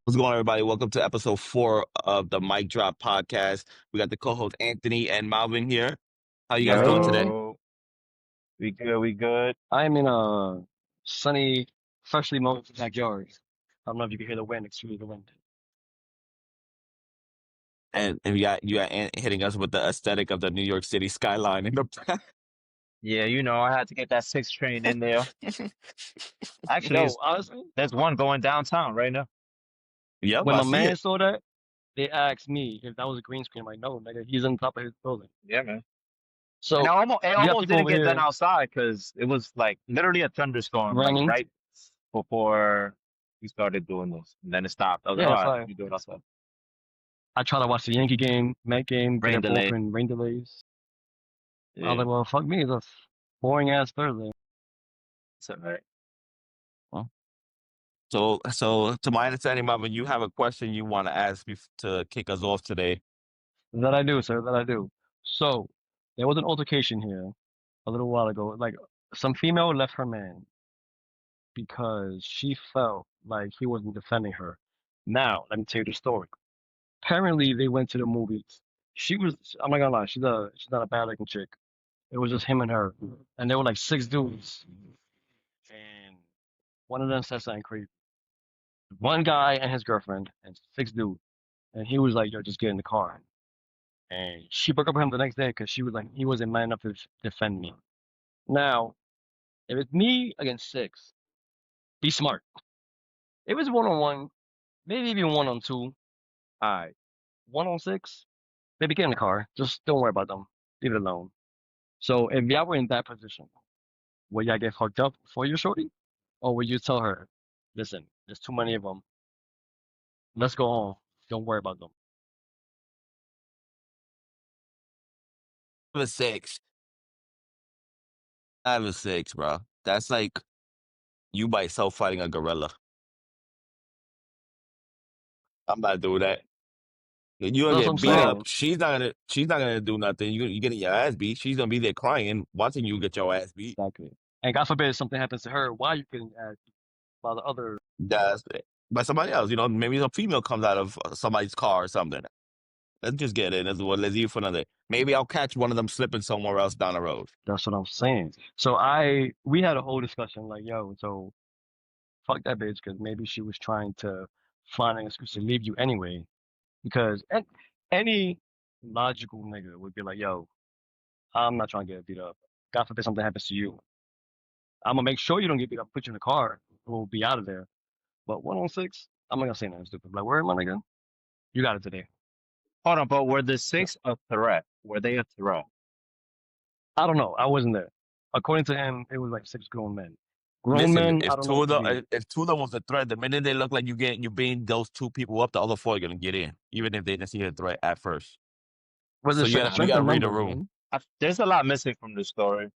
What's going on, everybody? Welcome to episode 4 of the Mic Drop podcast. We got the co-host Anthony and Malvin here. How you guys doing today? Yo, we good, we good. I'm in a sunny, freshly mowed backyard. I don't know if you can hear the wind. Excuse the wind. And you got hitting us with the aesthetic of the New York City skyline in the back. Yeah, I had to get that 6 train in there. Actually, Yo, honestly, there's one going downtown right now. Yep, when I my see man it. saw that, they asked me if that was a green screen. I'm like, no, nigga, he's on top of his building. Yeah, man. And So it you got almost people didn't over get done here outside because it was like literally a thunderstorm, like running. right before we started doing this. And then it stopped. I was like, Yeah, all that's right, why you do it outside. I try to watch the Yankee game, Met game. Rain They're both delay. in rain delays. I was Yeah, like, well, fuck me. It's a boring ass Thursday. it's all right. Well, so to my understanding, Malvin, you have a question you want to ask me to kick us off today. That I do, sir. That I do. So there was an altercation here a little while ago. Like some female left her man because she felt like he wasn't defending her. Now, let me tell you the story. Apparently, they went to the movies. I'm not gonna lie, she's not a bad looking chick. It was just him and her, and there were like six dudes, and one of them said something crazy. One guy and his girlfriend, and six dudes, and he was like, "Yo, just get in the car." And she broke up with him the next day because she was like, he wasn't man enough to defend me. Now, if it's me against six, be smart. If it's one on one, maybe even one on two, all right. One on six, maybe get in the car. Just don't worry about them. Leave it alone. So if y'all were in that position, would y'all get hooked up for your shorty? Or would you tell her, listen, there's too many of them. Let's go on. Don't worry about them. I have a six. I have a six, bro. That's like you by yourself fighting a gorilla. I'm not doing that. You're gonna That's what I'm get beat up. saying. She's not gonna do nothing. You're getting your ass beat. She's gonna be there crying, watching you get your ass beat. Exactly. And God forbid something happens to her, why are you getting asked by the other? That's by somebody else. Maybe a female comes out of somebody's car or something. Let's just get in. Let's leave for another. Maybe I'll catch one of them slipping somewhere else down the road. That's what I'm saying. So we had a whole discussion like, yo, so fuck that bitch because maybe she was trying to find an excuse to leave you anyway. Because any logical nigga would be like, yo, I'm not trying to get beat up. God forbid something happens to you. I'm gonna make sure you don't get beat up, put you in the car, we'll be out of there. But one on six, I'm not gonna say nothing stupid. Like, where am I, nigga? You got it today. Hold on, but were the six a threat? Were they a threat? I don't know. I wasn't there. According to him, it was like six grown men. Grown Listen, men, I don't know what you mean. if two of them was a threat, the minute they look like you beating those two people up, the other four are gonna get in, even if they didn't see a threat at first. Was So it you strength gotta in read the numbers, room. man? There's a lot missing from the story.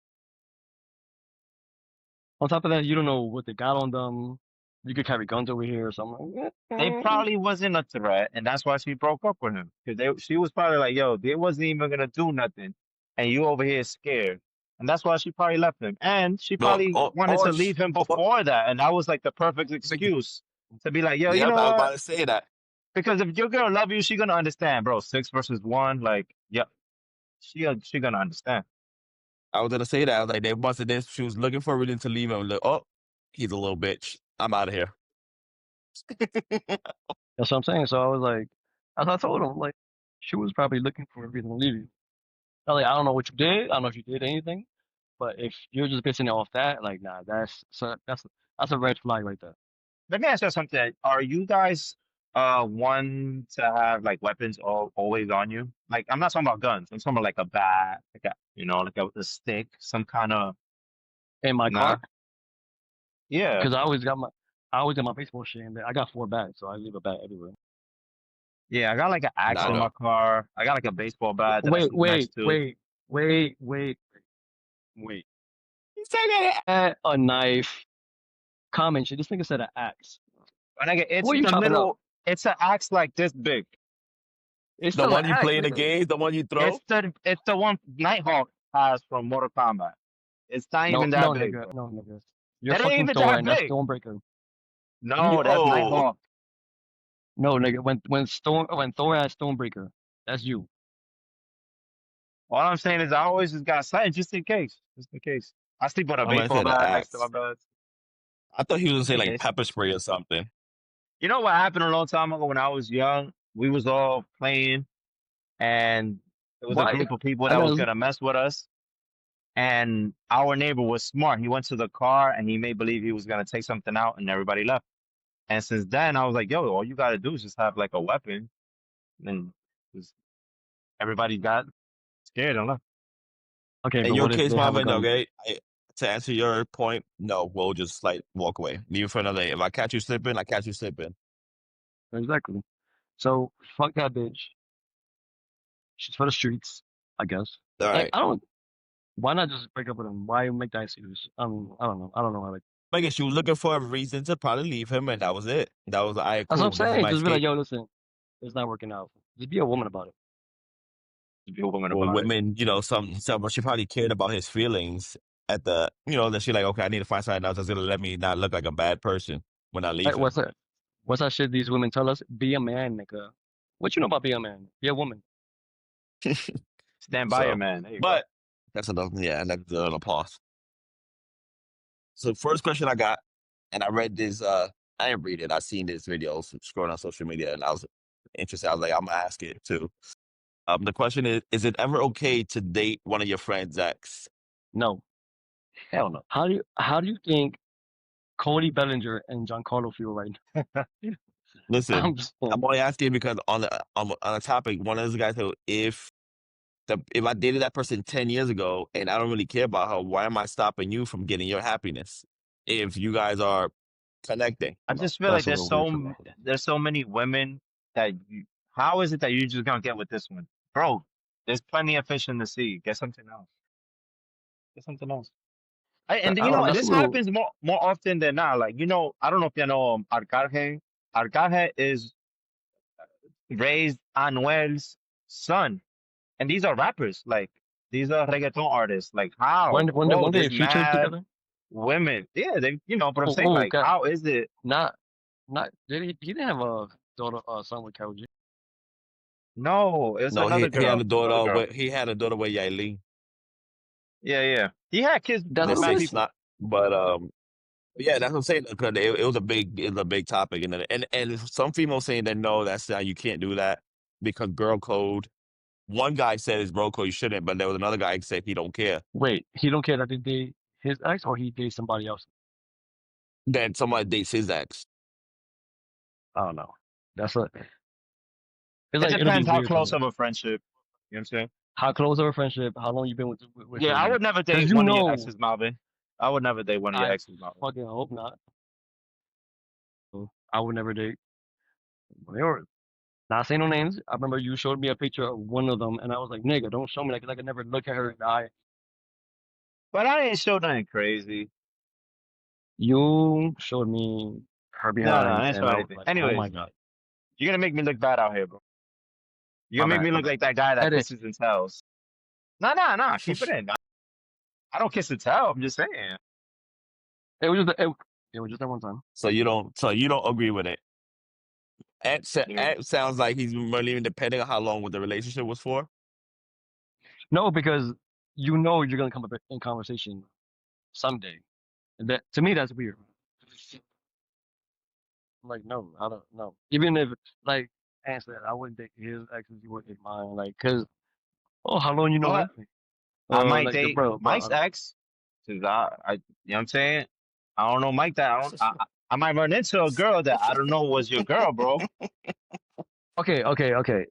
On top of that, you don't know what they got on them. You could carry guns over here or something. Like, They probably wasn't a threat, and that's why she broke up with him. Because she was probably like, "Yo, they wasn't even gonna do nothing, and you over here scared," and that's why she probably left him. And she No, probably wanted to leave him or before that, and that was like the perfect like, excuse to be like, "Yo, you yeah, know I was about what? to say that. Because if your girl love you, she gonna understand, bro. 6 versus 1, like, yeah, she gonna understand." I was gonna say that. I was like, they busted this. She was looking for a reason to leave him. Like, oh, he's a little bitch. I'm out of here. that's what I'm saying. So I was like, as I told him, like, she was probably looking for a reason to leave you. I was like, I don't know what you did. I don't know if you did anything. But if you're just basing it off that, like, nah, that's a red flag right there. Let me ask you something. Are you guys one to have like weapons always on you? Like I'm not talking about guns. I'm talking about like a bat, like a stick, some kind of In my nah. car, Yeah. because I always got my baseball shit in there. I got four bats, so I leave a bat everywhere. Yeah, I got like an axe Nah, in no. my car. I got like a baseball bat that I Wait, sleep next wait, to. wait, wait, wait, wait. He said that. A knife. Comment shit. This nigga said an axe. And it's What are in you the chopping up? middle. It's an axe like this big. It's The still an one you axe, play in the nigga. games, the one you throw. It's the one Nighthawk has from Mortal Kombat. It's not No, even that no, big, nigga, bro. no, nigga. You're That ain't fucking even Thor, that and that's big. Stormbreaker. No, that's Yo, Nighthawk. No, nigga, when Thor had Stonebreaker, that's you. All I'm saying is I always just got sight just in case. Just in case. I sleep with a I'm gonna baseball say the bat next to my axe. bed. I thought he was gonna Just say in like case. pepper spray or something. You know what happened a long time ago when I was young? We was all playing and it was a Why? group of people I that was know. gonna mess with us. And our neighbor was smart. He went to the car and he made believe he was gonna take something out and everybody left. And since then I was like, yo, all you gotta do is just have like a weapon. And just everybody got scared and left. Okay, In but your what if case, they have a Marvin, gun? okay, to answer your point, no, we'll just like walk away. Leave it for another day. If I catch you slipping, I catch you slipping. Exactly. So fuck that bitch. She's for the streets, I guess. All Like right. I don't. Why not just break up with him? Why make that excuse? I don't know. I don't know. Like I guess you were looking for a reason to probably leave him, and that was it. That was, all right, that's what I'm cool. This is saying. my Just be like, escape. yo, listen, it's not working out. Just be a woman about it. To be a woman Or about it. women, some she probably cared about his feelings at the, that she like, okay, I need to find something else that's gonna let me not look like a bad person when I leave Like him. what's that? What's that shit these women tell us? Be a man, nigga. What you know about being a man? Be a woman. Stand by your So, man. There you go. but that's enough. Yeah, and that's on a pause. So first question I got, and I read this. I didn't read it. I seen this video scrolling on social media, and I was interested. I was like, I'm gonna ask it too. The question is it ever okay to date one of your friend's ex? No, hell no. How do you think Cody Bellinger and Giancarlo feel right now? Listen, I'm just saying. I'm only asking because on the topic, one of the guys said if I dated that person 10 years ago and I don't really care about her, why am I stopping you from getting your happiness if you guys are connecting? I No, just feel like that's a little weird for me. there's so many women that how is it that you just gonna get with this one? Bro, there's plenty of fish in the sea. Get something else. Get something else. And I don't know. That's a this little. happens more often than not. Like, I don't know if you know Arcángel. Arcángel is raised Anuel's son. And these are rappers. Like, these are reggaeton artists. Like, how? Bro, When they there's featured mad together. women. Yeah, but I'm Oh, saying, like, God. how is it? Not, he didn't have a daughter, son with Karol G. No, it's No, he another he had a girl. Another daughter girl. with he had a daughter with Yailin. Yeah, yeah. He had kids Doesn't with Let's mad say matter. it's people. not, but yeah, that's what I'm saying. Because it was a big topic, and some females saying that no, that's you can't do that because girl code. One guy said it's bro code, you shouldn't, but there was another guy who said he don't care. Wait, he don't care that they date his ex or he dates somebody else. Then somebody dates his ex. I don't know. That's a. It's It like it'll be depends how weird to close me. of a friendship. You know what I'm saying? How close of a friendship? How long you been with Yeah, I him? would never Because date you one of your know, exes, Malvin. I would never date one of your I exes, Malvin. fucking hope not. So, I would never date. They were not saying no names. I remember you showed me a picture of one of them, and I was like, "Nigga, don't show me that 'cause I could never look at her in the eye." But I ain't show nothing crazy. You showed me her No, no, behind, I ain't show and I was anything. like, "Oh my Anyways, god, you're gonna make me look bad out here, bro. You're my gonna make bad, me my look bad." like that guy that Edit. kisses and tells. No, no, no. Keep it in. I don't kiss and tell. I'm just saying. It was just it was just that one time. So you don't agree with it. Yeah. Ant sounds like he's really even depending on how long what the relationship was for. No, because you know you're gonna come up in conversation someday. And that to me that's weird. I'm like, no, I don't know. Even if like answer, I wouldn't date his exes, you wouldn't date mine. Like, cause how long you know But him? I might Like the date bro, Mike's ex. Cause you know what I'm saying? I don't know Mike that I don't I might run into a girl that I don't know was your girl, bro. okay.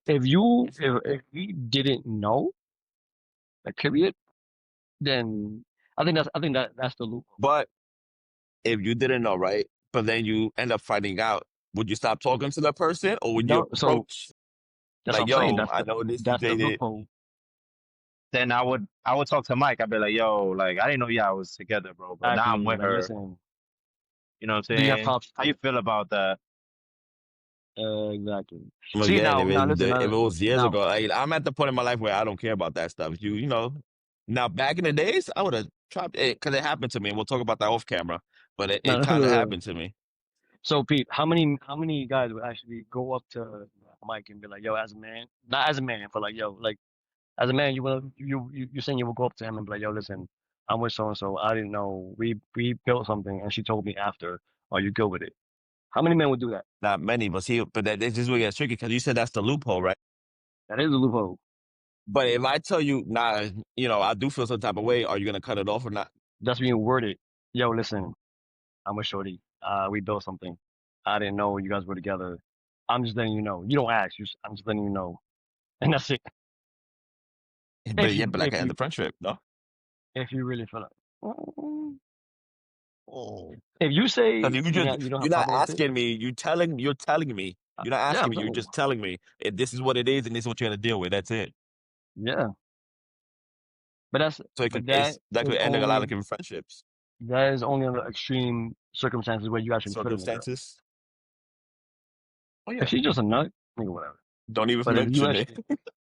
If we didn't know, like period, then I think that's the loophole. But if you didn't know, right? But then you end up finding out, would you stop talking to that person or would you No, so approach that's what like, I'm saying. yo, That's I the know this you that's the dated. loophole. Then I would talk to Mike. I'd be like, yo, like I didn't know y'all was together, bro. But now I'm Exactly. with Like, her. listen, You know what I'm do you have saying? problems How with you it? feel about that? Exactly. See Again, now, listen, if it was years now, ago, like, I'm at the point in my life where I don't care about that stuff. Now back in the days, I would have tried it because it happened to me, and we'll talk about that off camera. But it now, kind of happened to me. So Pete, how many guys would actually go up to Mike and be like, yo, as a man, not as a man, but like, yo, like as a man, you saying you will go up to him and be like, yo, listen, I'm with so and so. I didn't know we built something, and she told me after. Are you good with it? How many men would do that? Not many, but see, but that this is where it gets tricky because you said that's the loophole, right? That is a loophole. But if I tell you, nah, I do feel some type of way, are you gonna cut it off or not? That's being worded. Yo, listen, I'm with Shorty. We built something. I didn't know you guys were together. I'm just letting you know. You don't ask. I'm just letting you know, and that's it. But If yeah, you but I if can end you the friendship, no? if you really feel like, Oh. if you say Because you don't you're have not problem with it, asking me, you're telling me. You're not yeah, asking I'm me, you're telling you, just telling me if this is what it is and this is what you're gonna deal with. That's it. yeah. But that's So but that could end a lot of friendships, that is only under extreme circumstances where you actually feeling the girl. circumstances. Oh If yeah. she's just a nut, nigga, whatever. Don't even But if you mention it. actually,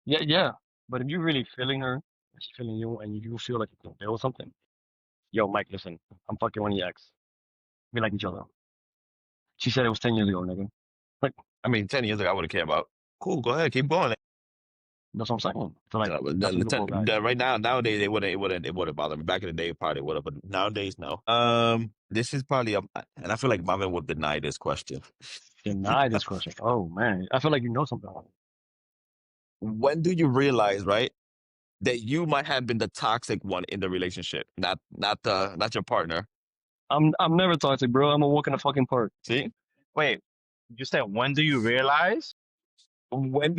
yeah, yeah. But if you really feeling her, and she's feeling you, and you feel like you can build something, yo, Mike, listen, I'm fucking one of your ex. We like each other. She said it was 10 years ago, nigga. Like, I mean, 10 years ago, I wouldn't care about. Cool, go ahead, keep going. that's what I'm saying. So like, But that's a loophole, guys. right now, nowadays, it wouldn't bother me. Back in the day, probably would have, but nowadays, no. This is probably and I feel like Marvin would deny this question. Deny this question. Oh man, I feel like you know something. When do you realize, right, that you might have been the toxic one in the relationship, not your partner? I'm never toxic, bro. I'm a walk in the fucking park. See, Wait, you said when do you realize? when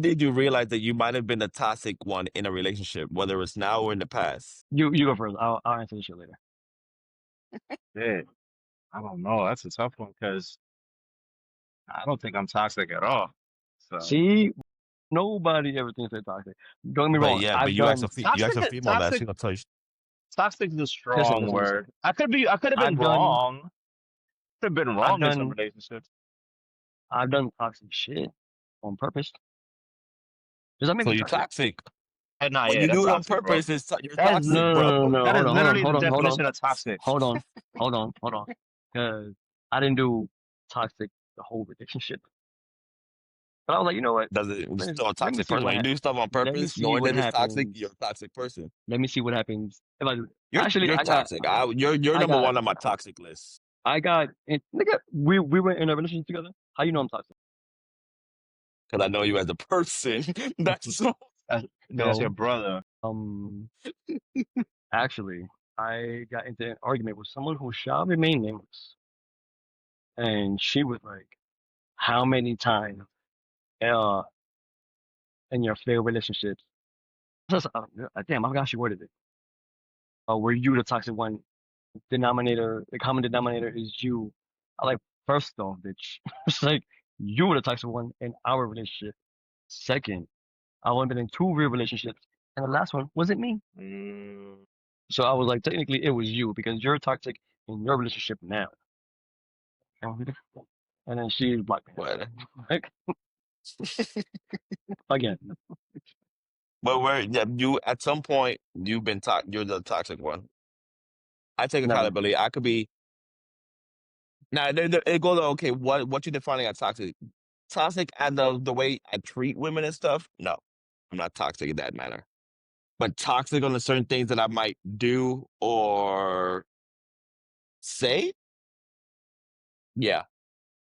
did you realize that you might have been the toxic one in a relationship, whether it's now or in the past? You go first. I'll answer this shit later. Shit, I don't know. That's a tough one because I don't think I'm toxic at all. So See, nobody ever thinks they're toxic. Don't get me But wrong. yeah, but I've done. you ask toxic, a female that toxic, she gonna tell you. toxic is a Listen, strong listen, listen. word. I could have been I've done. wrong. Could have been I've wrong in some done. relationships. I've done toxic shit on purpose. Does that make So me you're toxic? toxic. Nah, When yeah, you that's do it on toxic, bro. purpose, you're That is toxic, No, bro. no, no, no. that is Hold on, hold on, literally the hold on, hold on, definition of toxic. hold on, hold on, hold on. Because I didn't do toxic the whole relationship. But I was like, you know what? Does it Let me, still a let me toxic see person? what When you do stuff on let me purpose, see knowing what that it's toxic, happens. you're a toxic person. Let me see what happens if I do. Actually, You're toxic. You're I number got, one on my toxic list nigga, we were in a relationship together. How you know I'm toxic? because I know you as a person. That's That's your No. brother. Actually, I got into an argument with someone who shall remain nameless, and she was like, "How many times, uh, in your failed relationships?" Just, damn, I forgot she worded it. Were you the toxic one? Denominator, the common denominator is you. I like, first off, bitch. It's like you were the toxic one in our relationship. Second, I only been in two real relationships, and the last one wasn't me. Mm, So I was like, technically, it was you because you're toxic in your relationship now. And then she blocked me. what. Like, again, But where yeah, you at some point you've been you're the toxic one. I take never. accountability. I could be now. It goes okay. What you defining as toxic? Toxic and the way I treat women and stuff. No, I'm not toxic in that manner. But toxic on the certain things that I might do or say. Yeah,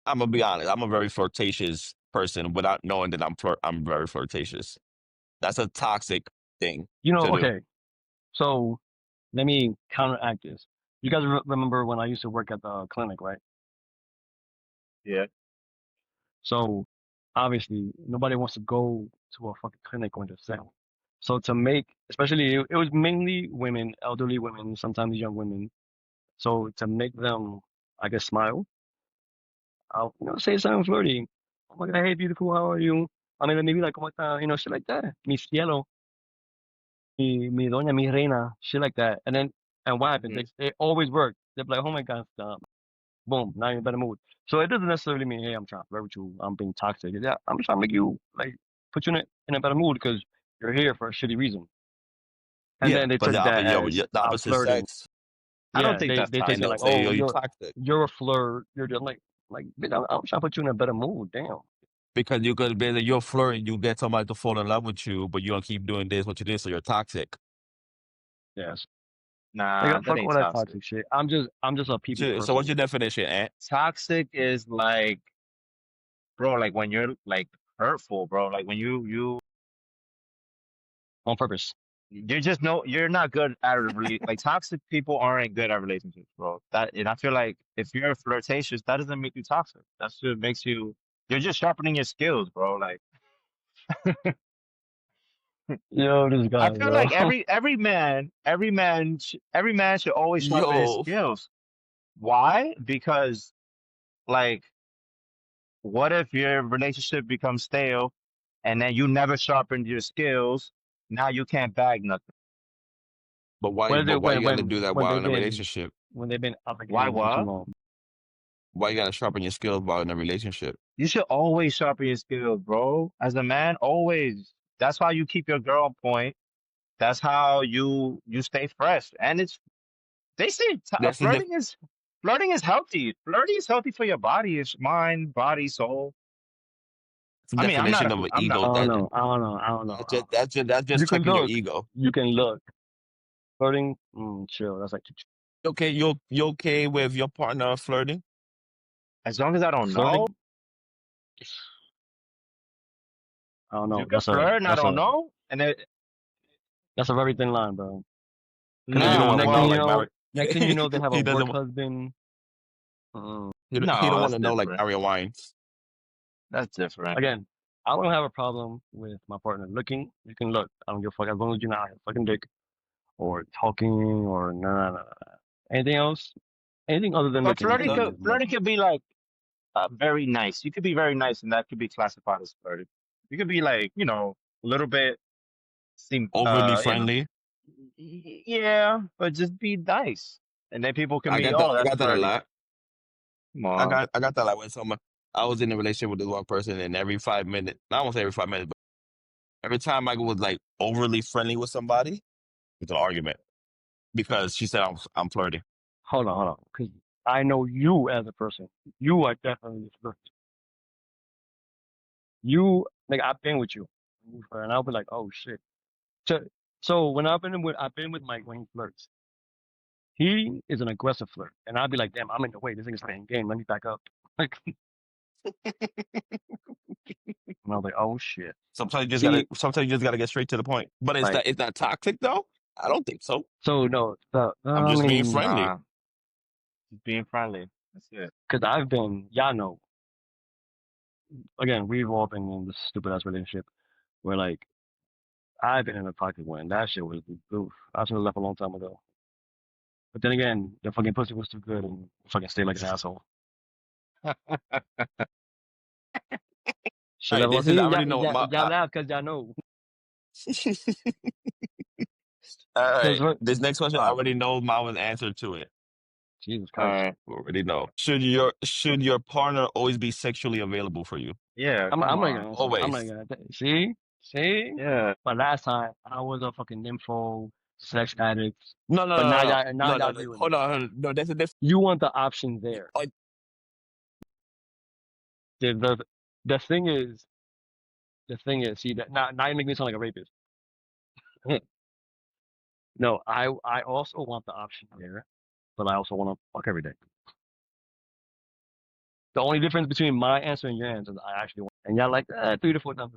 I'm gonna be honest. I'm a very flirtatious person without knowing that I'm very flirtatious. That's a toxic thing You know, to do. okay. So let me counteract this. You guys remember when I used to work at the clinic, right? yeah. So obviously nobody wants to go to a fucking clinic on themselves. So to make, especially it was mainly women, elderly women, sometimes young women. So to make them, I guess, smile, I'll say something flirty. Oh my God, hey beautiful, how are you? I mean, maybe like, oh my God, shit like that. Mi cielo, mi doña, mi reina, shit like that. And what happens? Hmm. They always work. They're like, oh my God, stop. Boom, now you're in a better mood. So it doesn't necessarily mean, hey, I'm trying to flirt with you, I'm being toxic. Yeah, I'm just trying to make you like put you in a better mood because you're here for a shitty reason. And Yeah, then they but took that as the I'm opposite flirting. sex, I don't Yeah, think they that's they take and it they'll like, toxic. say, oh, "Yo, you toxic." you're a flirt. You're just like, Like, bitch, I'm trying to put you in a better mood. Damn. Because you could be you're flirting, you get somebody to fall in love with you, but you don't keep doing this, what you did, so you're toxic. Yes. Nah, Like, that fuck all ain't that toxic. toxic shit. I'm just a people's So what's person. your definition, Ant? Toxic is like, bro, like when you're like hurtful, bro. Like when On purpose. you're just no, you're not good at like toxic people aren't good at relationships, bro. That and I feel like if you're flirtatious, that doesn't make you toxic. That's just makes you. You're just sharpening your skills, bro. Like Yo, this I guy, feel bro. like every man should always sharpen his Yo, skills. Why? Because like, what if your relationship becomes stale, and then you never sharpened your skills? Now you can't bag nothing. but why? When is But it why you got to do that when while they've in a been relationship? when they've been up Why again for too what? long? Why you got to sharpen your skills while in a relationship? You should always sharpen your skills, bro. As a man, always. That's how you keep your girl on point. That's how you stay fresh. And it's they say That's the flirting is healthy. Flirting is healthy for your body, it's mind, body, soul. I mean, definition of an I'm not I ego. don't That know. I don't know. I don't know. I don't know. that's You just can checking your look. ego. You can look. Flirting, chill. That's like Okay, you okay with your partner flirting? as long as I don't know. flirting. I don't You know. can flirt and I don't know. And it That's a very thin line, bro. Because Because you don't nah, want to next know thing you well, like know, Mary. next thing you know, they have a He work doesn't. husband. Mm. He no, don't want that's to know like different. Mario Wines. That's different. Again, I don't have a problem with my partner looking. You can look. I don't give a fuck as long as you're not fucking dick or talking or nah. Anything else? Anything other than But looking to me is flirting no. could be like very nice. You could be very nice, and that could be classified as flirting. You could be like, a little bit seem, Overly friendly. yeah, but just be nice, and then people can be, oh, I that's got that a flirting. lot. Come on, I got that like when someone I was in a relationship with this one person, and every 5 minutes, I won't say every 5 minutes, but every time I was like overly friendly with somebody, it's an argument because she said I'm flirting. Hold on. Because I know you as a person. You are definitely a flirt. You like I've been with you, and I'll be like, oh shit. So so when I've been with Mike when he flirts. He is an aggressive flirt, and I'd be like, damn, I'm in the way. This thing is playing game. Let me back up. Like, and I was like, oh shit. See, Sometimes you just gotta get straight to the point. But like, it's not toxic though. I don't think so. so no, I'm I just being mean, friendly. nah, just being friendly. That's it. because I've been, y'all know, again, we've all been in this stupid ass relationship where like I've been in a toxic one. That shit was oof. I should have left a long time ago. But then again, the fucking pussy was too good and fucking stayed like an asshole. All Should right, have. this is I See, already know y'all laugh because y'all know. all Because right. This next question I uh, already know Marvin's answer to it. Jesus All Christ. right, We already know. Should your partner always be sexually available for you? yeah, I'm come not on, gonna answer that. I'm not Always. gonna. See. yeah. But last time I was a fucking nympho, sex addict. No, no, But no, no, now no, y'all no, agree no. with me. Hold on, hold on. No, that's a different. You want the option there. The the the thing is see that now you make me sound like a rapist. No, I also want the option there, but I also want to fuck every day. The only difference between my answer and your answer is I actually want, and y'all like 3 to 4 times.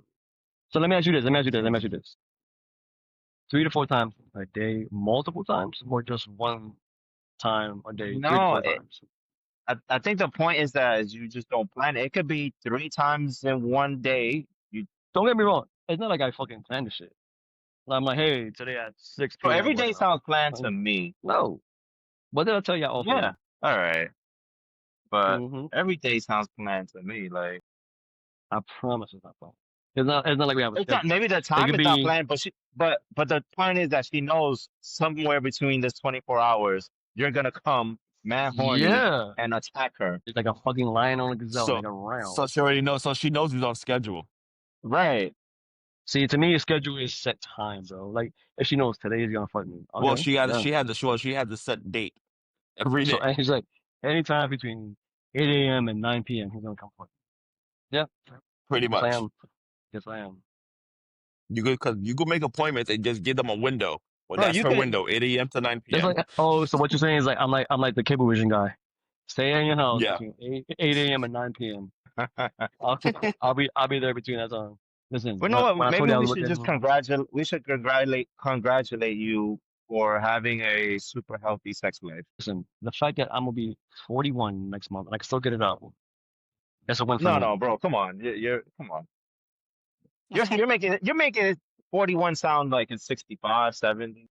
So let me ask you this. Let me ask you this. 3 to 4 times a day, multiple times, or just one time a day, three to No, four times. I think the point is that is you just don't plan it. It could be three times in one day. You Don't get me wrong. It's not like I fucking planned the shit. I'm like, hey, today at 6 bro, p.m. every working day out. sounds planned Like, to me. no. What did I tell y'all Yeah, offline? all right, but Mm-hmm. every day sounds planned to me. Like I promise it's not fun. It's not like we have a it's not. schedule. Maybe the It time could is not be, planned, but the point is that she knows somewhere between this 24 hours you're gonna come man horny yeah. and attack her. It's like a fucking lion on a gazelle, So like around. so she already knows. So she knows he's on schedule. Right. See, to me, a schedule is set time, bro. Like, if she knows today is gonna fuck me, Well, okay, yeah. she had the set date every So, day. and he's like, anytime between 8 a.m. and 9 p.m. He's gonna come for you. Yeah, pretty yes I much. am. Yes I am. You could because you could make appointments and just give them a window. Well, Bro, that's you her could. window, 8 a.m. to 9 That's p.m. like, oh, so what you're saying is like I'm like the Cablevision guy. Stay in your house Yeah, between 8 a.m. and 9 p.m. I'll be there between that time. Listen, But you know when what? I told Maybe you I we was should just looking, congratulate. We should congratulate you for having a super healthy sex life. listen, the fact that I'm gonna be 41 next month and I can still get it out, that's a win for No, me. no, bro. Come on. You're come on. You're making it 41 sound like it's 65, 70.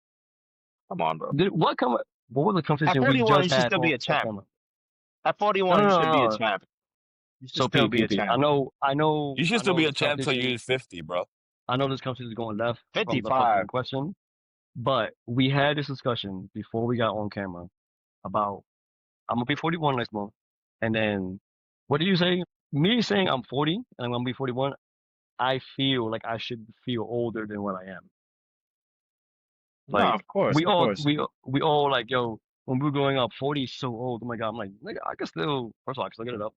Come on, bro. What was the At conversation we 41, you just should had still be on a off champ. camera? At No, 41, no, you no, should be a no. champ. You should So still P be P a P. I champ. know, I you know, should I still know be a this champ till conversation. you're 50, bro. I know this conversation is going left from the fucking 55. question, but we had this discussion before we got on camera about I'm gonna be 41 next month, and then what do you say? Me saying I'm 40 and I'm gonna be 41. I feel like I should feel older than what I am. No, Like of course, we of all course. we all like, yo, when we were growing up, 40 is so old. Oh my God, I'm like, nigga, I can still first of all I can still get it up.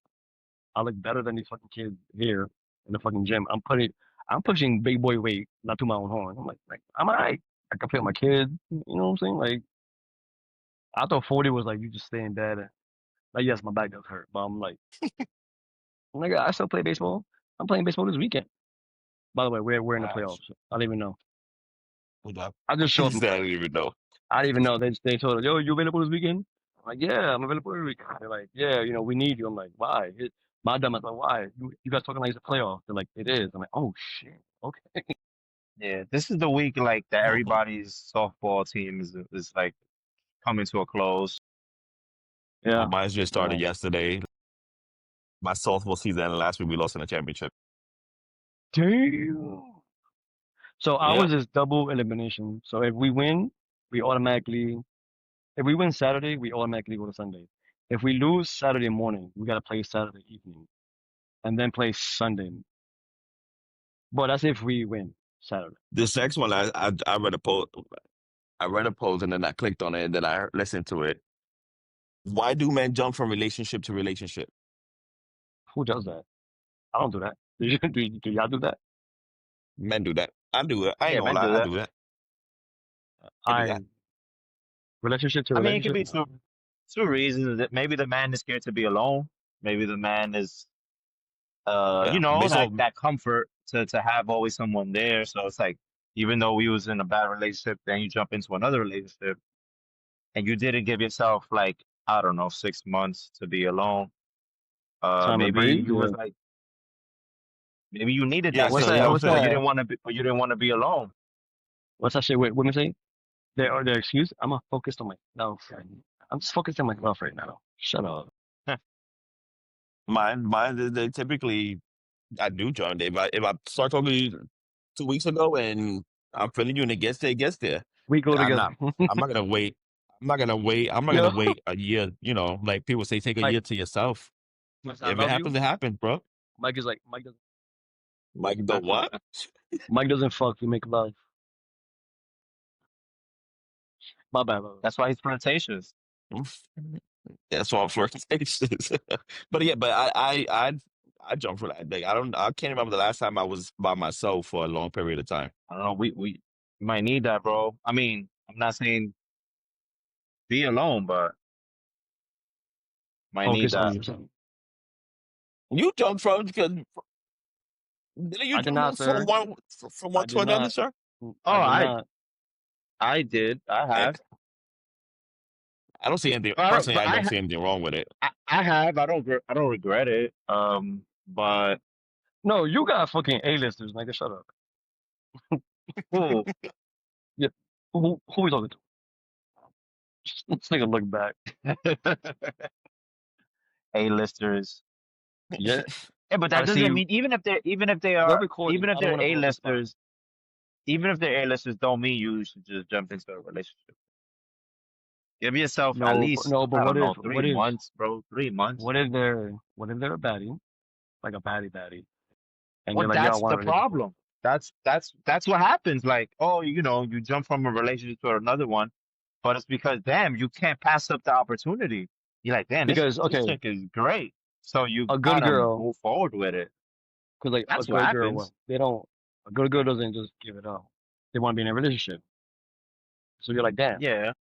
I look better than these fucking kids here in the fucking gym. I'm pushing big boy weight, not to my own horn. I'm like I'm alright. I can play with my kids. You know what I'm saying? Like I thought 40 was like you just stay in bed. Like yes, my back does hurt, but I'm like, nigga, I still play baseball. I'm playing baseball this weekend. By the way, we're in the Gosh. playoffs. I don't even know. Hold up. I just showed He up and said, I played. don't even know. I didn't even know. They told us, yo, you available this weekend? I'm like, yeah, I'm available this weekend. They're like, yeah, we need you. I'm like, why? My dumb ass like, why? You guys talking like it's a playoff? They're like, it is. I'm like, oh shit, okay. Yeah, this is the week like that everybody's softball team is like coming to a close. Well, Yeah, mine just started yeah. yesterday. My softball season ended last week. We lost in the championship. Damn. So Yeah. ours is double elimination. So if we win, we automatically. If we win Saturday, we automatically go to Sunday. If we lose Saturday morning, we gotta play Saturday evening and then play Sunday. But that's if we win Saturday. This next one, I read a post. I read a post and then I clicked on it and then I listened to it. Why do men jump from relationship to relationship? Who does that? I don't do that. Do y'all do that? Men do that. I do it. I ain't Yeah, gonna men lie. do I that. do that. I do that. I relationship to I mean, it could relationship. be two reasons. That maybe the man is scared to be alone. Maybe the man is Yeah. like Basically, that comfort to have always someone there. So it's like even though we was in a bad relationship, then you jump into another relationship and you didn't give yourself like, I don't know, 6 months to be alone. Time to Maybe breathe. you Yeah. was like maybe you needed yeah. that What's So six yeah, that? I'm months, What's but saying you that? didn't want to be alone. What's that shit? Wait, what me say? Their excuse? I'm not focused on myself. I'm just focused on myself right now. Shut up. mine. They typically I do join. If I start talking to you 2 weeks ago and I'm feeling you and it gets there, it gets there. We go I'm together. not. I'm not gonna wait. I'm not gonna wait. I'm not Yo, gonna wait a year. Like people say, take a Mike. year to yourself. Mike, I If it love happens, you. it happens, bro. Mike is like Like the what? Mike doesn't fuck. We make love. My bad. That's why he's flirtatious. That's all flirtations. But yeah, but I jump for that. Like, I can't remember the last time I was by myself for a long period of time. I don't know. We might need that, bro. I mean, I'm not saying be alone, but might need Focus on that. yourself. You jump from because didn't you I did not, jump from sir. one I to did another, not. sir? Oh, I did I not. I did. I Eh, have. I don't see anything But I don't. personally. But I don't see anything wrong with it. I have. I don't regret it. But No, you got fucking A-listers, nigga. Shut up. who? Yeah. Who we talking to? This nigga look back. A-listers. Yeah. Yeah, but I that see doesn't mean we're recording. I don't want to blow up the spot. Even if they're A-listers, don't mean you should just jump into a relationship. Give yourself at No, least no, but I don't know what three if months, bro. 3 months. what if they're a baddie, like a baddie, and Well, they're like, yeah, I that's want the a relationship. problem. That's what happens. Like, oh, you jump from a relationship to another one, but it's because damn, you can't pass up the opportunity. You're like, damn, Because this okay, chick is great. So you a good gotta girl, move forward with it. because like a That's what good girl, happens. they don't. A good girl doesn't just give it up. They want to be in a relationship. So you're like, damn, Yeah.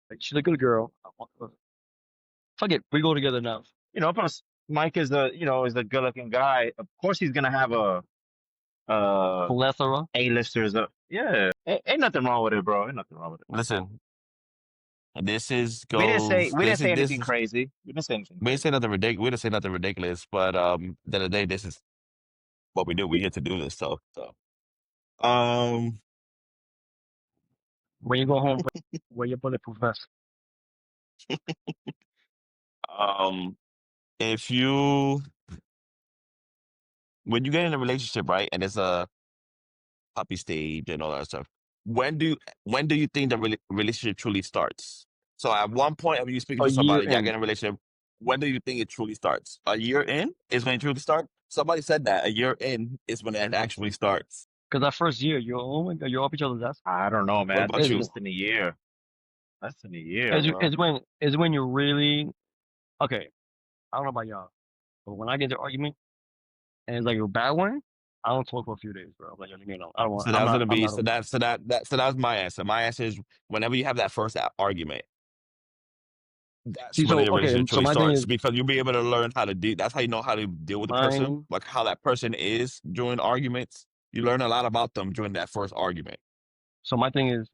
like she's a good girl. Fuck it, we go together now. Plus Mike is is a good looking guy. Of course he's gonna have a Plethora. A-listers up. Yeah. Ain't nothing wrong with it, bro. Ain't nothing wrong with it. Listen, We didn't say this anything is crazy. We didn't say anything we didn't crazy. say nothing ridiculous. We didn't say nothing ridiculous, but at the end of the day, this is what we do. We here to do this. So um When you go home, wear your bulletproof vest. um if you when you get in a relationship, right, and it's a puppy stage and all that stuff, when do you think the relationship truly starts? So at one point, when you speaking A to year somebody, y'all get in, in a relationship, when do you think it truly starts? A year in is when it truly starts. Somebody said that a year in is when it actually starts. because that first year, you're oh my god, you're up each other's ass. I don't know, What man. I about think Is it's you? less than a year. Less than a year, bro. is when you're really okay. I don't know about y'all, but when I get into an argument and it's like a bad one, I don't talk for a few days, bro. I'm like, yo, leave me alone. I don't want. So that was gonna I'm be not. so that was my answer. My answer is whenever you have that first argument, that's See, when so the okay, relationship so truly my thing starts is because you'll be able to learn how to do. That's how you know how to deal with the person, mine. like how that person is during arguments. You learn a lot about them during that first argument. So my thing is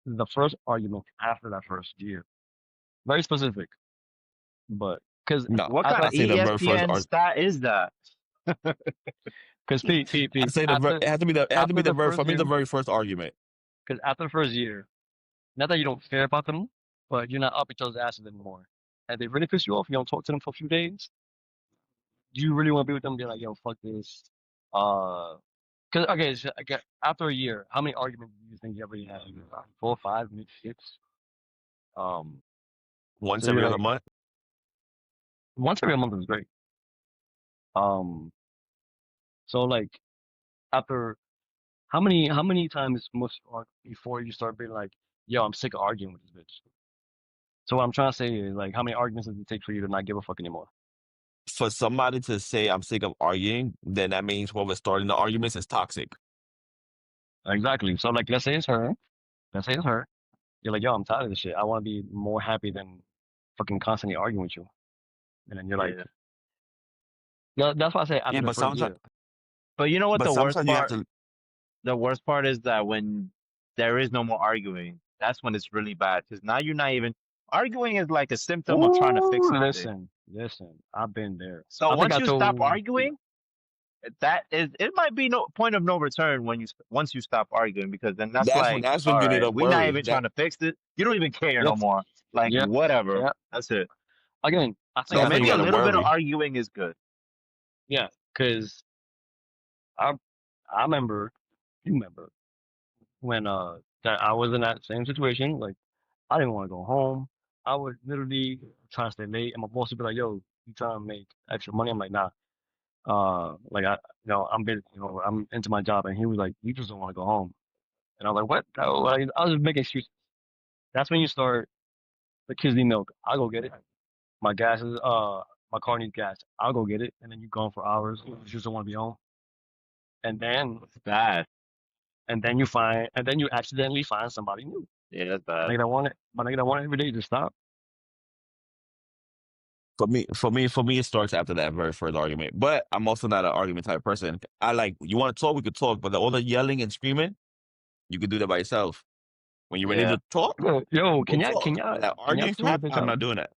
the first argument after that first year. Very specific, but because No, What as kind I of I say the very first ESPN stat is that? because I say after it has to be after the the very first for me the year, very first argument. because after the first year, not that you don't care about them, but you're not up each other's asses anymore, and they really piss you off. You don't talk to them for a few days. Do you really want to be with them? Be like, yo, fuck this. Because okay, so, okay, after a year, how many arguments do you think you ever had? 4, 5, maybe 6. Um, Once so you're every other like month. once every month is great. Um, so like after how many times must before you start being like, yo, I'm sick of arguing with this bitch. So what I'm trying to say is like, how many arguments does it take for you to not give a fuck anymore? For somebody to say I'm sick of arguing, then that means whoever's starting the arguments is toxic. Exactly. So like, let's say it's her. Let's say it's her. You're like, yo, I'm tired of this shit. I want to be more happy than fucking constantly arguing with you. And then you're like, Yeah. that's why I say Yeah, after the first year. But you know what but the worst sometimes you have part? to. The worst part is that when there is no more arguing, that's when it's really bad. Because now you're not even arguing is like a symptom of trying to fix Ooh, something. listen. I've been there. So I think once I you stop told you. arguing, it might be no point of no return when once you stop arguing because then that's like, That's when all you need right, to we're not worry. even trying to fix it. You don't even care no Yep, more. Like yep, whatever. yep. That's it. Again, I think So That's I when you maybe told a got to you. little bit of worry. arguing is good. Yeah, because I I remember, you remember when that I was in that same situation. Like I didn't want to go home. I would literally try to stay late, and my boss would be like, "Yo, you trying to make extra money?" I'm like, "Nah." Like I'm busy. I'm into my job, and he was like, "You just don't want to go home." And I was like, "What?" I was just making excuses. That's when you start the kids need milk. I'll go get it. My gas is my car needs gas. I'll go get it. And then you gone for hours. You just don't want to be home. And then It's bad. and then you accidentally find somebody new. Yeah, that's My bad. nigga that want it. My nigga that want it every day. Just stop. For me, it starts after that very first argument. But I'm also not an argument type person. I like you want to talk, we could talk, but all the yelling and screaming, you could do that by yourself. When you're ready Yeah. to talk, Yo, go talk. But that can y'all arguing tune a crap, bitch I'm out? not doing that.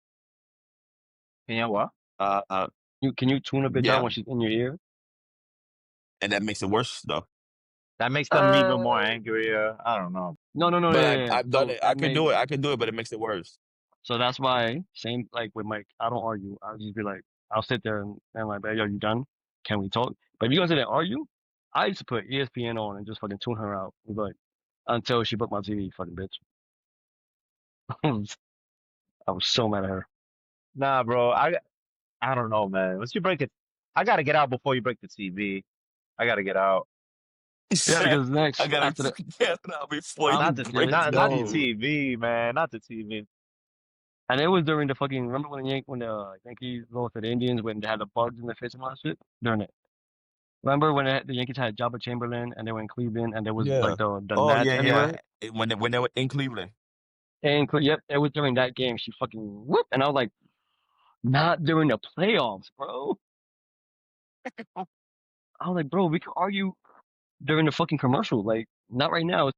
You know what? Uh, uh, You can you tune a bitch out yeah, when she's in your ear? and that makes it worse though. That makes them even more Uh, angrier. I don't know. no, But yeah, yeah. I've done So it. I that can do makes it. I can do it, but it makes it worse. so that's why same like with Mike. I don't argue. I'll just be like, I'll sit there and like, "Hey, yo, you done? Can we talk?" But if you gonna sit there and argue, I used to put ESPN on and just fucking tune her out. And be like, until she booked my TV, fucking bitch. I was so mad at her. Nah, bro. I don't know, man. Once you break it, I gotta get out before you break the TV. I gotta get out. He Yeah, said, because I next gotta after that, get out before you I'm Not the break dead. not the not the Yo, TV. TV, man. Not the TV. And it was during the fucking, remember when the Yankees lost to the Indians when they had the bugs in the face and all that shit? During it. Remember when the Yankees had Jabba Chamberlain and they were in Cleveland and there was like Yeah. the Oh gnats yeah, everywhere? yeah. When they were in Cleveland. Yep, it was during that game. She fucking whoop. And I was like, not during the playoffs, bro. I was like, bro, we could argue during the fucking commercial. Like, not right now.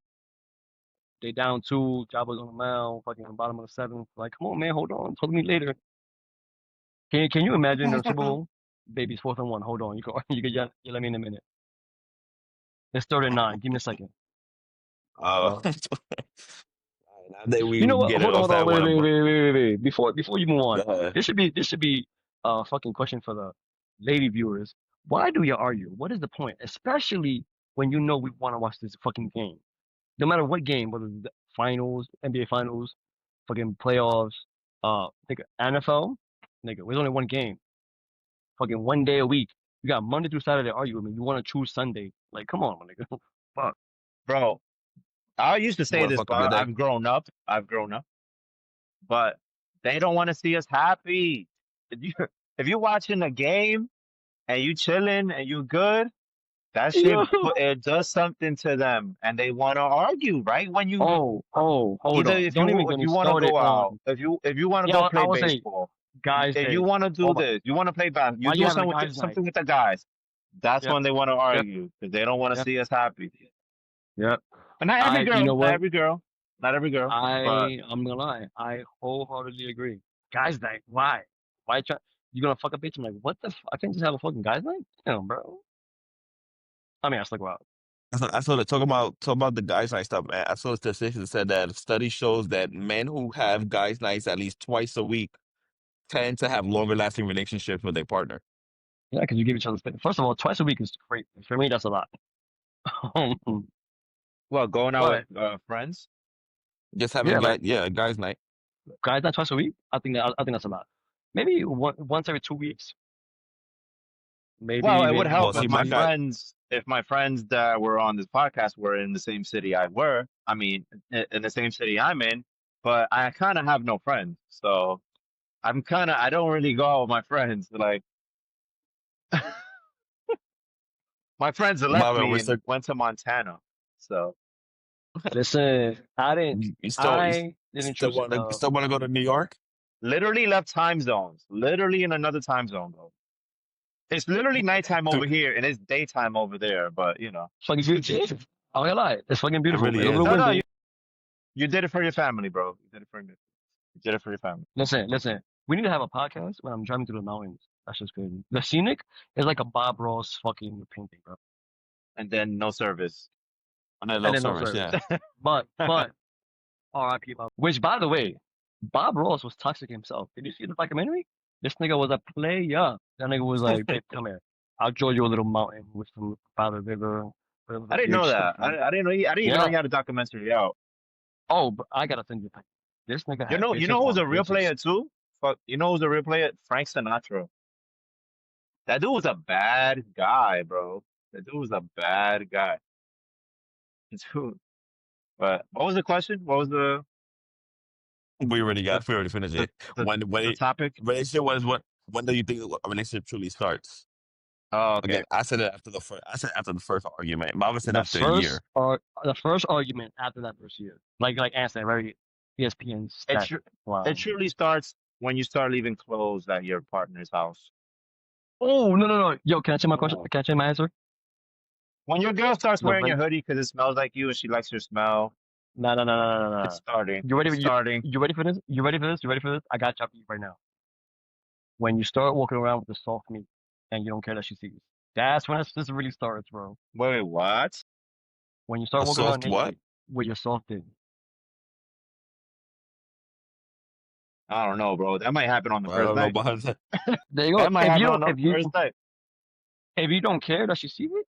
They down two, Jabba's on the mound, fucking on the bottom of the seventh. Like, come on, man, hold on. Talk to me later. Can you imagine the Super Bowl? Baby's 4-1. Hold on. You can you can yell at me in a minute. It's 39. Give me a second. Uh, Uh, now that you we know what? get it Hold off on, that wait, one, wait, bro. wait, wait, wait, wait. Before you move Go on, ahead. this should be a fucking question for the lady viewers. Why do you argue? What is the point? Especially when you know we want to watch this fucking game. No matter what game, whether it's the finals, NBA finals, fucking playoffs, nigga, NFL, nigga, there's only one game. Fucking one day a week. You got Monday through Saturday to argue with me. You want to choose Sunday. Like, come on, my nigga. Fuck. Bro, I used to You say want to this, fuck up your but day? I've grown up, but they don't want to see us happy. If you if you're watching a game and you chilling and you good, that shit Yo. it does something to them, and they want to argue, right? When you Oh, hold either on. if Don't even you get if me you want to started go out, on. if you want to go Yeah, I play would say baseball, guys' if you day. want to do Hold on. this, you want to play basketball, you Why you do having a something guys' night? something with the guys. That's Yep, when they want to yep, argue because they don't want to yep, see us happy. yep. But not every You girl, know not what? every girl, not every girl. But I'm gonna lie. I wholeheartedly agree. Guys' night. Why? Why try? You gonna fuck a bitch? I'm like, what the? I can't just have a fucking guys' night? Damn, bro. I mean, I still go out. I saw that talking about the guys' night stuff, man. I saw a statistic that said that a study shows that men who have guys' nights at least twice a week tend to have longer lasting relationships with their partner. Yeah, because you give each other space. First of all, twice a week is great. For me, that's a lot. well, going out with But friends. Just yeah, having like guys' night. guys, not twice a week. I think that's a lot. Maybe once every 2 weeks. Well, Maybe it would maybe Well, help once see, if a my my week. guy, friends, if my friends that were on this podcast were in the same city I were. I mean, in the same city I'm in. But I kind of have no friends, so I don't really go out with my friends. Like my friends left Marvin, me we're and still, went to Montana. So Listen, you still, you I didn't still choose want to, still want to go to New York? literally left time zones, literally in another time zone, though. It's literally nighttime over It here and it's daytime over there, but fucking beautiful. I'm gonna lie, it's fucking beautiful. A really little is. bit No, no, windy. you did it for your family, bro. You did it for your family. Listen. We need to have a podcast when I'm driving through the mountains. That's just crazy. The scenic is like a Bob Ross fucking painting, bro. And then no service. On that And little then no service, service. yeah. But R.I.P. Bob. Which, by the way, Bob Ross was toxic himself. Did you see the documentary? This nigga was a player. That nigga was like, babe, come here. I'll draw you a little mountain with some Father River, whatever I the didn't know beach stuff. that. I didn't know. I didn't even know Yeah. he had a documentary out. Oh, but I gotta send you a picture. This nigga had You bitches know who's on a real bitches. player too? Fuck, you know who's a real player? Frank Sinatra. That dude was a bad guy, bro. That dude was a bad guy. Dude. But what was the question? What was the We already finished the it. the, the topic? Relationship was when do you think a relationship truly starts? Oh, okay. Again, I said it after the first. I said after the first argument. Marvin said The after a first year. or the first argument after that first year. Like answer very ESPN It stat. tr it Wow. truly starts when you start leaving clothes at your partner's house. Oh no. Yo, can I change my question? Can I change my answer? When your girl starts The wearing your rent. hoodie because it smells like you and she likes your smell, it's No. starting. You ready? It's starting. You ready for this? You ready for this? You ready for this? I got you right now. When you start walking around with the soft meat and you don't care that she sees, that's when this really starts, bro. Wait, what? When you start A walking around soft what? naked with your soft thing. I don't know, bro. That might happen on the I first don't know night. about that. There you go. That might happen on the first night. If you don't care that she sees it,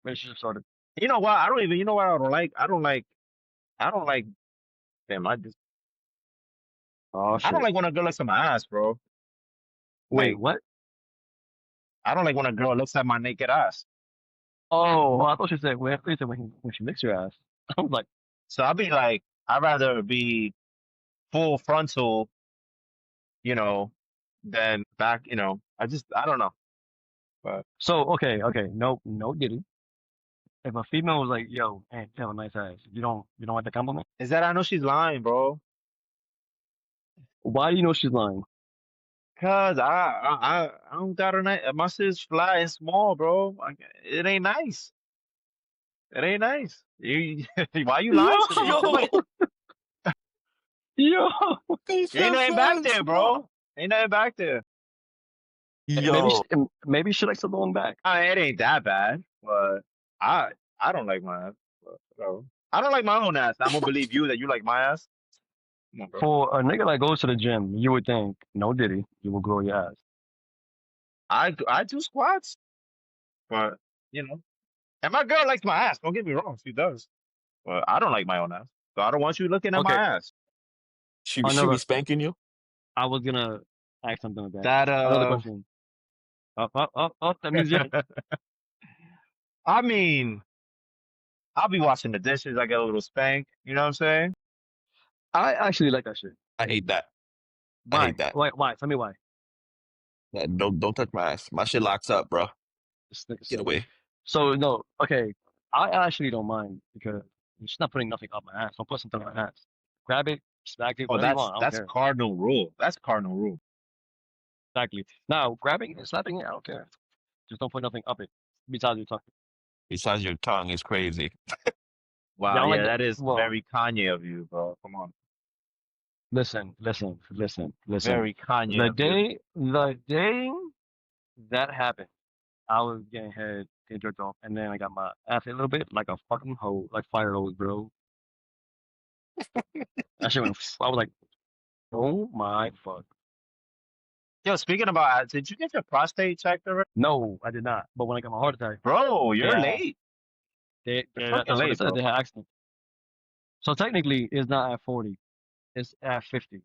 relationship started. You know what? I don't even. You know what? I don't like. I don't like. I don't like. Damn, Oh I don't shit. like when a girl looks at my ass, bro. Wait, Like, what? I don't like when a girl looks at my naked ass. Oh, I thought you said when, I thought you said when she licks your ass. I was like, So I'll be like, I'd rather be full frontal you know, then back, I don't know. But So okay, no diddy. If a female was like, "Yo, man, you have a nice ass," you don't like the compliment. is that I know she's lying, bro. Why do you know she's lying? Cause I don't got a nice. My shit's flat and small, bro. It ain't nice. It ain't nice. Why you lying to me? Yo, Yo, yo. they Ain't said nothing back flying there, small. bro. Ain't nothing back there. Maybe Yo, maybe she likes the long back. I mean, it ain't that bad, but I I don't like my ass. But, I don't like my own ass. I'm gonna believe you that you like my ass. Come on, bro. For a nigga that goes to the gym, you would think, no diddy, you will grow your ass. I do squats, but you know, and my girl likes my ass. Don't get me wrong, she does. But I don't like my own ass, so I don't want you looking at Okay, my ass. she be another. spanking you? I was gonna ask something like that. That Another question. Up. That means yes. I mean, I'll be washing the dishes. I get a little spank. You know what I'm saying? I actually like that shit. I hate that. I Why? hate that. Why? Tell me why. Don't touch my ass. My shit locks up, bro. This nigga Get silly. away. So no, okay. I actually don't mind because she's not putting nothing up my ass. Don't put something on my ass. Grab it, smack it, Oh, whatever you that's want. I don't that's care. cardinal rule. That's cardinal rule. Exactly. Now, grabbing and slapping it, I don't care. Just don't put nothing up it. Besides, you're talking. Besides, your tongue is crazy. Yeah, I Wow, don't like yeah, that. that is Well, very Kanye of you, bro. Come on, listen. very Kanye The of you. day that happened, I was getting head, getting jerked off, and then I got my ass hit a little bit like a fucking hoe, like fire hose, bro. That shit went. I was like, oh my fuck. Yo, speaking about, did you get your prostate checked already? No, I did not. But when I got my heart attack, Bro, they you're had, late. You're fucking that's what they late, said. bro. They had accident. So technically, it's not at 40. It's at 50.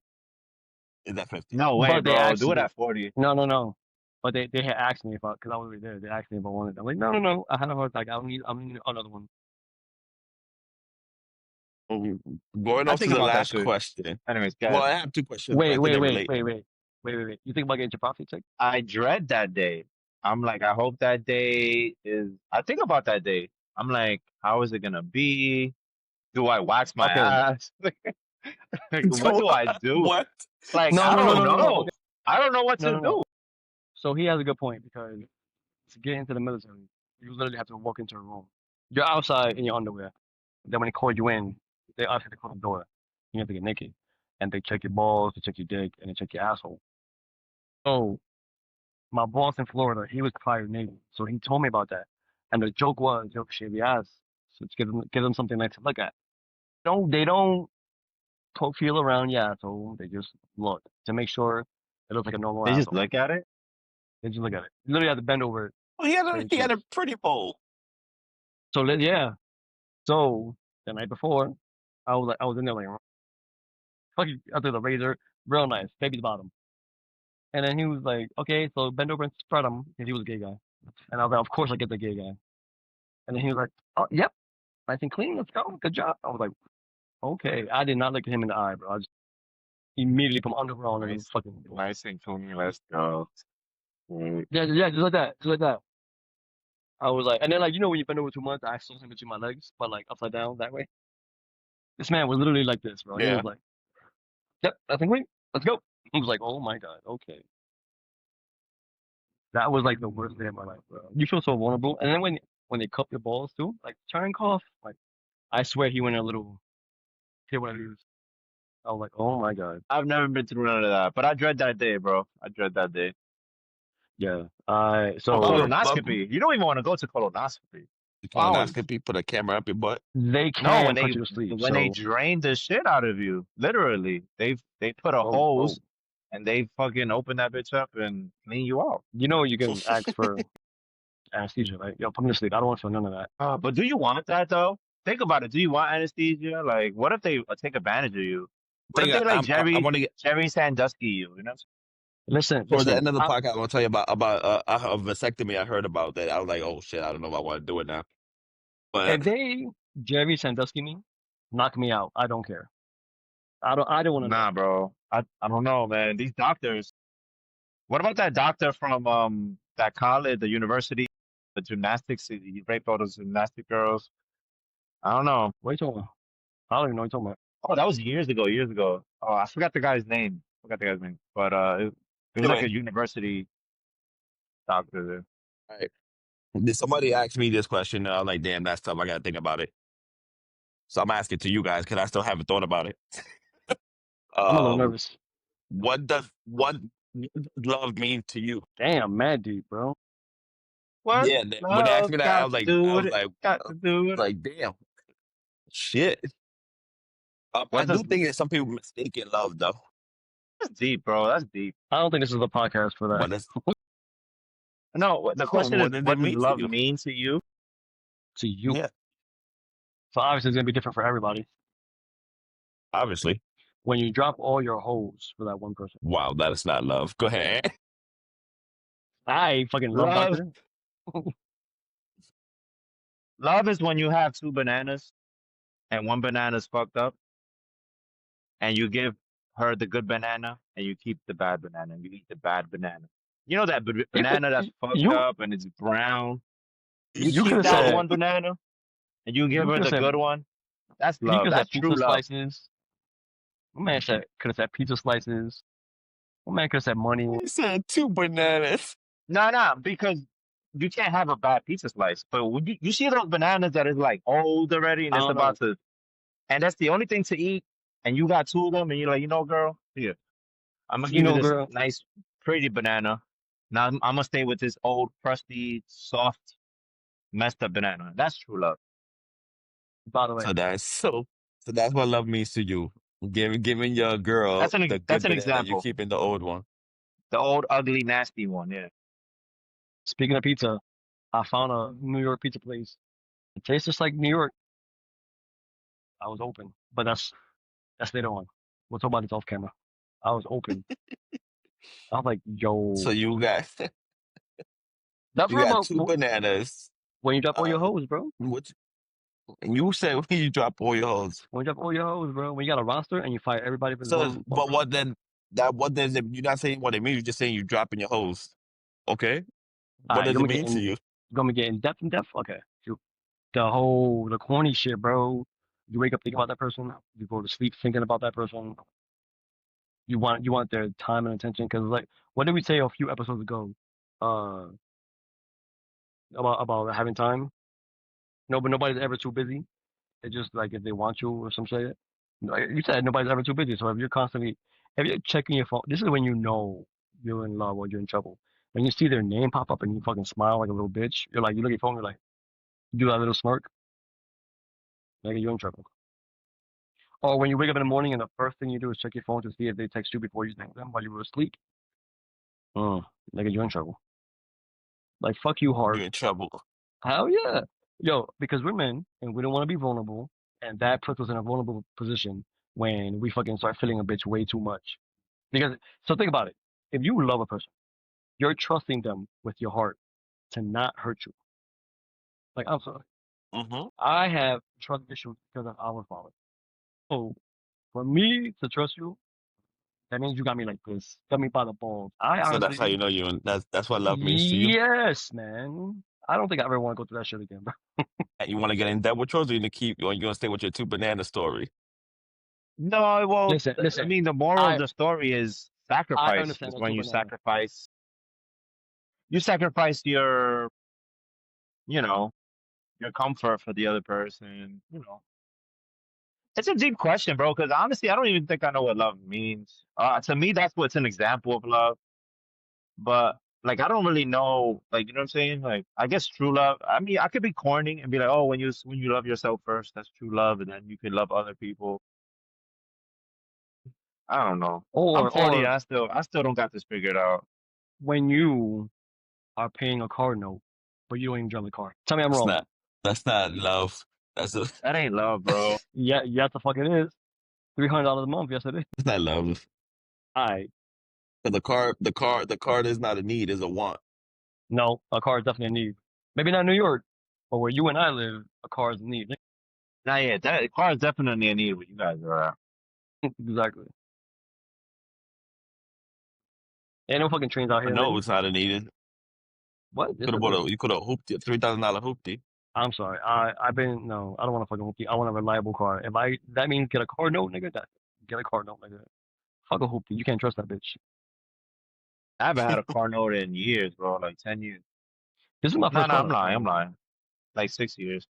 Is that 50? No way, But they bro. asked Do it me. at 40. No. But they had asked me if I, because I was already there. They asked me if I wanted. I'm like, no. I had a heart attack. I don't need another one. Mhm. Going I on to think the about that last too. question. Anyways, go Well, ahead. I have two questions, but Wait, I think wait, they wait, relate. wait, wait, You think about getting your prostate checked? I dread that day. I'm like, I hope that day is. I think about that day. I'm like, how is it gonna be? Do I wax my Okay. ass? Like, what do I do? What? Like, No, I no, no, don't no, no, no. know. Okay. I don't know what No, to no, no. do. So he has a good point because to get into the military, you literally have to walk into a room. You're outside in your underwear. Then when they call you in, they ask you to close the door. You have to get naked. And they check your balls, they check your dick, and they check your asshole. So my boss in Florida, he was prior Navy. So he told me about that. And the joke was, yo, shave your ass. So to give them something nice to look at. They don't poke feel around your asshole. They just look to make sure it looks like a normal They just asshole. look at it. They just look at it. You literally have to bend over Well, certain he had a shapes. pretty bowl. So yeah. So the night before, I was in there like fucking under the razor, real nice, baby's bottom. And then he was like, okay, so bend over and spread them because he was a gay guy. And I was like, of course I get the gay guy. And then he was like, oh, yep, nice and clean, let's go, good job. I was like, okay. I did not look at him in the eye, bro. I just immediately from underwear on and Nice, fucking, nice and clean. Let's go. Mm. yeah, just like that. I was like, and then like, when you bend over too much, I saw him between my legs, but like upside down that way. This man was literally like this, bro. He was Yeah. like, yep, nothing clean, let's go. I was like, oh my God, okay. That was like the worst day of my life, bro. You feel so vulnerable. And then when they cup your balls too, like try and cough. Like I swear he went a little hit one of these. I was like, oh my God. I've never been through none of that, but I dread that day, bro. I dread that day. Yeah. I Oh, so But colonoscopy. You don't even want to go to colonoscopy. Hours. colonoscopy, put a camera up your butt. they No, can put you to sleep. when they So drain the shit out of you, literally, they put a whoa. hose and they fucking open that bitch up and clean you out. You can ask for anesthesia, right? Yo, put me to sleep. I don't want to feel none of that. But do you want that though? Think about it. Do you want anesthesia? Like, what if they take advantage of you? What if Thing they like I want to get Jerry Sandusky you? You know? towards the end of the I, podcast. I want to tell you about a vasectomy. I heard about that. I was like, oh shit, I don't know if I want to do it now. But if they Jerry Sandusky me, knock me out. I don't care. I don't want to know. Nah, bro. I don't know, man. These doctors. What about that doctor from that college, the university, the gymnastics? He raped all those gymnastic girls. I don't know. What are you talking about? I don't even know what you're talking about. Oh, that was years ago. Years ago. Oh, I forgot the guy's name. Forgot the guy's name. But it was like Anyway, a university doctor there. all right. Did somebody ask me this question? I'm like, damn, that's tough. I got to think about it. So I'm asking to you guys because I still haven't thought about it. I'm a little Um, nervous. what does love mean to you? Damn, mad deep, bro. What Yeah, when they asked love me that, got to do with it? Got to do with it. like, damn, shit. I What does do think that some people mistaken love though. That's deep, bro? That's deep. I don't think this is a podcast for that. What is No, the question is, what does it what does mean to love you? mean to you? To you. Yeah, So obviously it's gonna be different for everybody. obviously. When you drop all your hoes for that one person. Wow, that is not love. Go ahead. I fucking love Love, Doctor. love is when you have two bananas and one banana's fucked up, and you give her the good banana and you keep the bad banana and you eat the bad banana. You know that You could banana that's fucked you up and it's brown. You you could keep have that So said one banana and you give you her could have the said good one. That's he love. could have That's said true pizza love. slices. My man said could have said pizza slices. My man could have said money. he said two bananas. No, no, because you can't have a bad pizza slice. But when you see those bananas that is like old already and I it's don't know. about to, and that's the only thing to eat, and you got two of them, and you're like, girl, here, I'm gonna You give you know, this girl. nice, pretty banana. Now I'm gonna stay with this old, crusty, soft, messed up banana. That's true love. By the way, So that's what love means to you. Giving your girl the That's good an banana, you example. keeping the old one. The old, ugly, nasty one. Yeah. speaking of pizza, I found a New York pizza place. It tastes just like New York. I was open, but that's later on. We'll talk about this off camera. I was open. I was like, So yo, you got that's you for got about two bananas. when you drop all your Uh, hoes, bro. which and you said when you drop all your hoes. When you drop all your hoes, bro. When you got a roster and you fire everybody for this So, one but person. what then? That what does it? You're not saying what it means. You're just saying you dropping your hoes. Okay. All What right, does it mean to you? you gonna get in depth and depth? Okay. Shoot. The corny shit, bro. You wake up thinking about that person. You go to sleep thinking about that person. You want their time and attention because like what did we say a few episodes ago? Uh, about having time. No, but nobody's ever too busy. It's just like if they want you or some shit. Like you said nobody's ever too busy. So if you're checking your phone, this is when you know you're in love or you're in trouble. When you see their name pop up and you fucking smile like a little bitch, you're like you look at your phone, you're like you do that little smirk, like you're in trouble. Or when you wake up in the morning and the first thing you do is check your phone to see if they text you before you text them while you were asleep. Mm, like you're in trouble. Like fuck you, heart. You're in trouble. Hell yeah. Yo, because we're men and we don't want to be vulnerable, and that puts us in a vulnerable position when we fucking start feeling a bitch way too much. Because so think about it. If you love a person, you're trusting them with your heart to not hurt you. Like I'm sorry. Mm-hmm. I have trust issues because of our father. So for me to trust you, that means you got me like this. Got me by the balls. I So that's how honestly you know you. And that's what love means to you. yes, man. I don't think I ever want to go through that shit again, bro. And you want to get in depth with yours, or you gonna keep, or you gonna stay with your two banana story? No, well, Listen, I listen. mean, the moral of I the story is I sacrifice. understand Is that when too, banana. you sacrifice you know, your comfort for the other person. It's a deep question, bro. Because honestly, I don't even think I know what love means. To me, that's what's an example of love. But like, I don't really know. Like, you know what I'm saying? Like, I guess true love. I mean, I could be corny and be like, oh, when you love yourself first, that's true love, and then you can love other people. I don't know. I'm 40 Or and I still don't got this figured out. when you are paying a car note, but you don't even drive the car. Tell me I'm That's wrong. not. That's not love. That's a. That ain't love, bro. Yeah, yes, the fuck it is. $300 a month. Yes, it is. That's not love. I The car is not a need, is a want. no, a car is definitely a need. Maybe not New York, but where you and I live, a car is a need. Nah, yeah, that car is definitely a need what you guys are at. Exactly. Ain't no fucking trains out I here, know nigga. it's not needed. What? Yes, Could have it bought is. a you could have hooped it $3,000 hoopty. I'm sorry. I've been no. I don't want to fucking hoopty. I want a reliable car. If I that means get a car note, nigga. That get a car note, nigga. Fuck a hoopty. You can't trust that bitch. I haven't had a car note in years, bro. Like 10 years. This is my No, first no, car I'm note. lying. I'm lying. Like 6 years.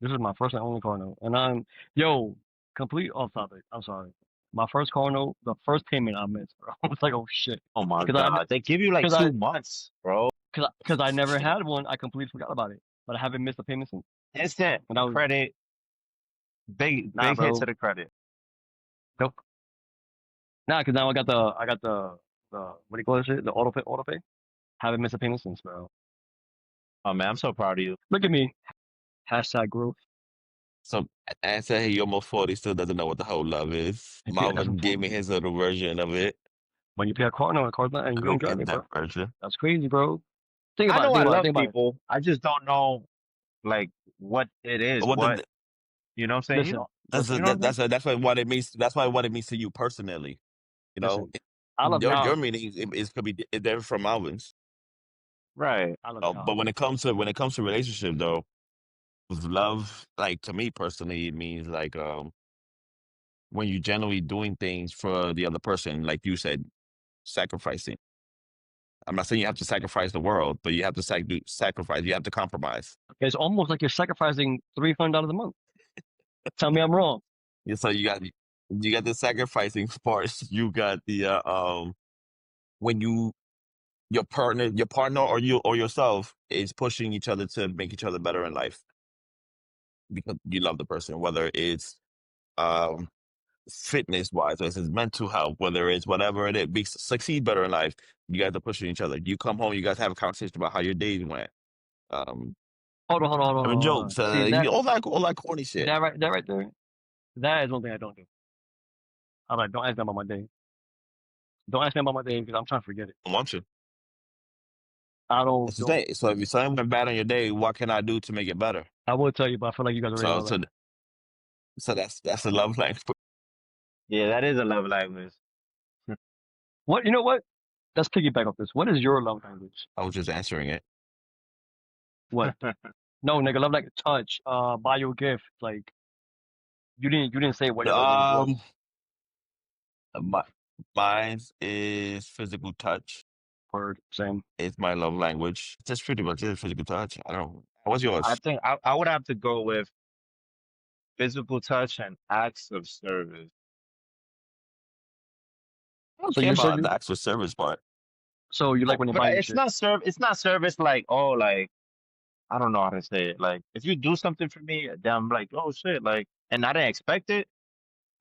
This is my first and only car note. And I'm yo complete off topic. I'm sorry. My first car note, the first payment I missed, bro. I was like, oh shit, Oh my because I God. They give you like because 2 months, bro. because I never had one. I completely forgot about it, but I haven't missed a payment since. Instant And I was credit. Big, nah, big hit bro. to the credit. Nope. Nah, because now I got the what do you call this shit? The auto pay. Haven't missed a payment since, bro. Oh man, I'm so proud of you. Look at me. Hashtag growth. So and said he almost 40, still doesn't know what the whole love is. Yeah, that's Marvin gave me important. his little version of it. When you pay a car note, a car's not, and you Go ain't drive get it, that bro. version. That's crazy, bro. I know Think I about it. love Think about it. people. I just don't know like what it is. What What the, you know what I'm saying? Listen, You know what I'm saying? that's what it means. That's why what it means to you personally. You know, listen. I love your y'all. meaning is could be different from Marvin's. Right. I love But y'all. when it comes to relationship though, with love, like to me personally, it means like when you generally doing things for the other person, like you said, sacrificing. I'm not saying you have to sacrifice the world, but you have to sacrifice. You have to compromise. It's almost like you're sacrificing $300 a month. Tell me I'm wrong. Yeah, so you got the sacrificing parts. You got the when your partner or you or yourself is pushing each other to make each other better in life because you love the person, whether it's um fitness wise, whether it's mental health, whether it's whatever it is, succeed better in life. You guys are pushing each other. You come home, you guys have a conversation about how your days went. Um, I mean Hold on. jokes, See that all that corny shit. that right there. That is one thing I don't do. I'm like, don't ask me about my day. Don't ask me about my day because I'm trying to forget it. I want you. I That's the don't. thing. So if you something went bad on your day, what can I do to make it better? I would tell you, but I feel like you guys already So know that. so so that's the love language. Yeah, that is a love language. What you know what? Let's piggyback off this. What is your love language? I was just answering it. What? No, nigga, love like touch. Buy you a gift. Like you didn't say what your love language was. Um, my mine is physical touch. Word, same. It's my love language. Just pretty much it, physical touch. I don't. What's I yours? think I would have to go with physical touch and acts of service. I don't So care you said about you the actual service part. so you like Oh, when they but buy you it's shit. not it's not service like, oh, like I don't know how to say it. Like if you do something for me, then I'm like, oh shit, like, and I didn't expect it.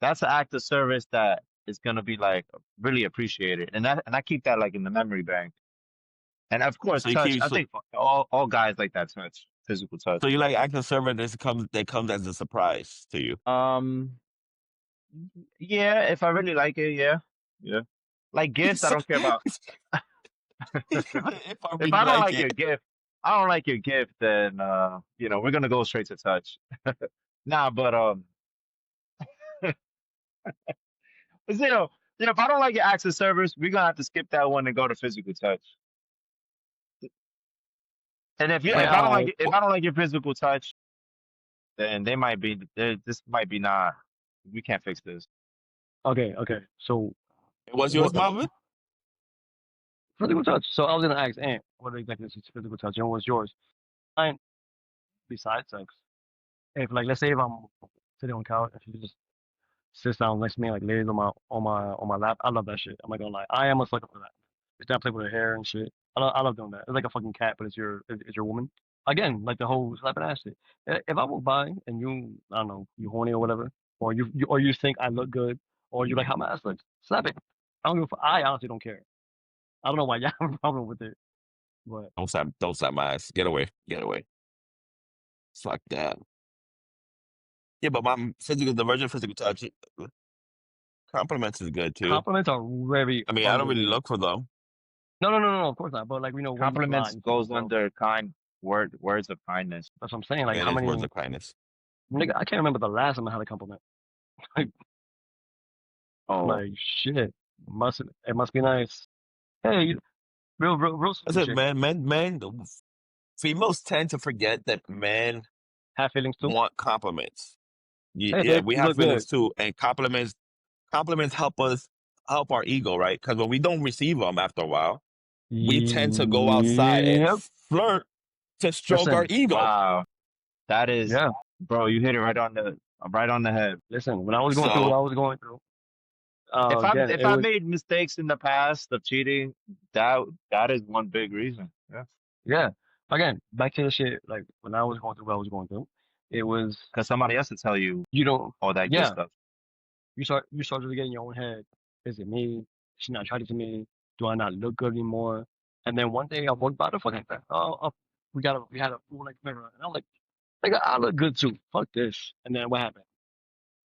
That's an act of service that is gonna be like really appreciated, and I keep that like in the memory bank. And of course, So you touch. keep I think all guys like that touch, physical touch. so you like active service that comes as a surprise to you. Um, yeah, if I really like it, yeah, yeah. Like gifts, I So, don't care about. if I If really I don't like like it, your gift, I don't like your gift, then we're gonna go straight to touch. Nah, but if I don't like your acts of service, we're gonna have to skip that one and go to physical touch. And Like if yeah. I don't like alright. it, if I don't like your physical touch, then this might be not. We can't fix this. Okay. So What's yours, what Marvin? physical touch. So I was gonna ask Ant, what exactly is physical touch and what's yours? Mine besides sex. If like let's say if I'm sitting on couch and she just sits down next to me, like lays on my lap. I love that shit. I'm not gonna lie. I am a sucker for that. It's not play with her hair and shit. I love doing that. It's like a fucking cat, but it's your woman. Again, like the whole slapping ass shit. If I walk by and you, I don't know, you horny or whatever, or you think I look good, or you like how my ass looks, slap it. I don't give a I honestly don't care. I don't know why y'all have a problem with it, but Don't slap my ass. Get away. Get away. Fuck that. Yeah, but my physical, the virgin physical touch, compliments is good too. compliments are very I mean, I don't really underrated. look for them. No, of course not. But like we know when you fly, Compliments you see some goes girls. under words of kindness. That's what I'm saying. Like It how is many words of kindness. nigga? I can't remember the last time I had a compliment. Oh, Like shit, it must be nice. Hey, real I sweet said, chick. men, females tend to forget that men Have feelings too. want compliments. Hey Yeah, babe, we you have look feelings good. too, and compliments help our ego, right? Because when we don't receive them after a while, we tend to go outside and Yep. flirt to stroke our Listen, ego. wow. That is, yeah. bro, you hit it right on the head. Listen, when I was going through what So I was going through, again, If it I was made mistakes in the past of cheating, that is one big reason. Yeah. yeah. Again, back to the shit. Like when I was going through what I was going through, it was Because somebody else will tell you you don't. all that good Yeah, stuff. you start to get in your own head. Is it me? She's not attracted to me. Do I not look good anymore? And then one day I walked by the fucking thing. We had a full like mirror, and I'm like, nigga, I look good too. Fuck this. And then what happened?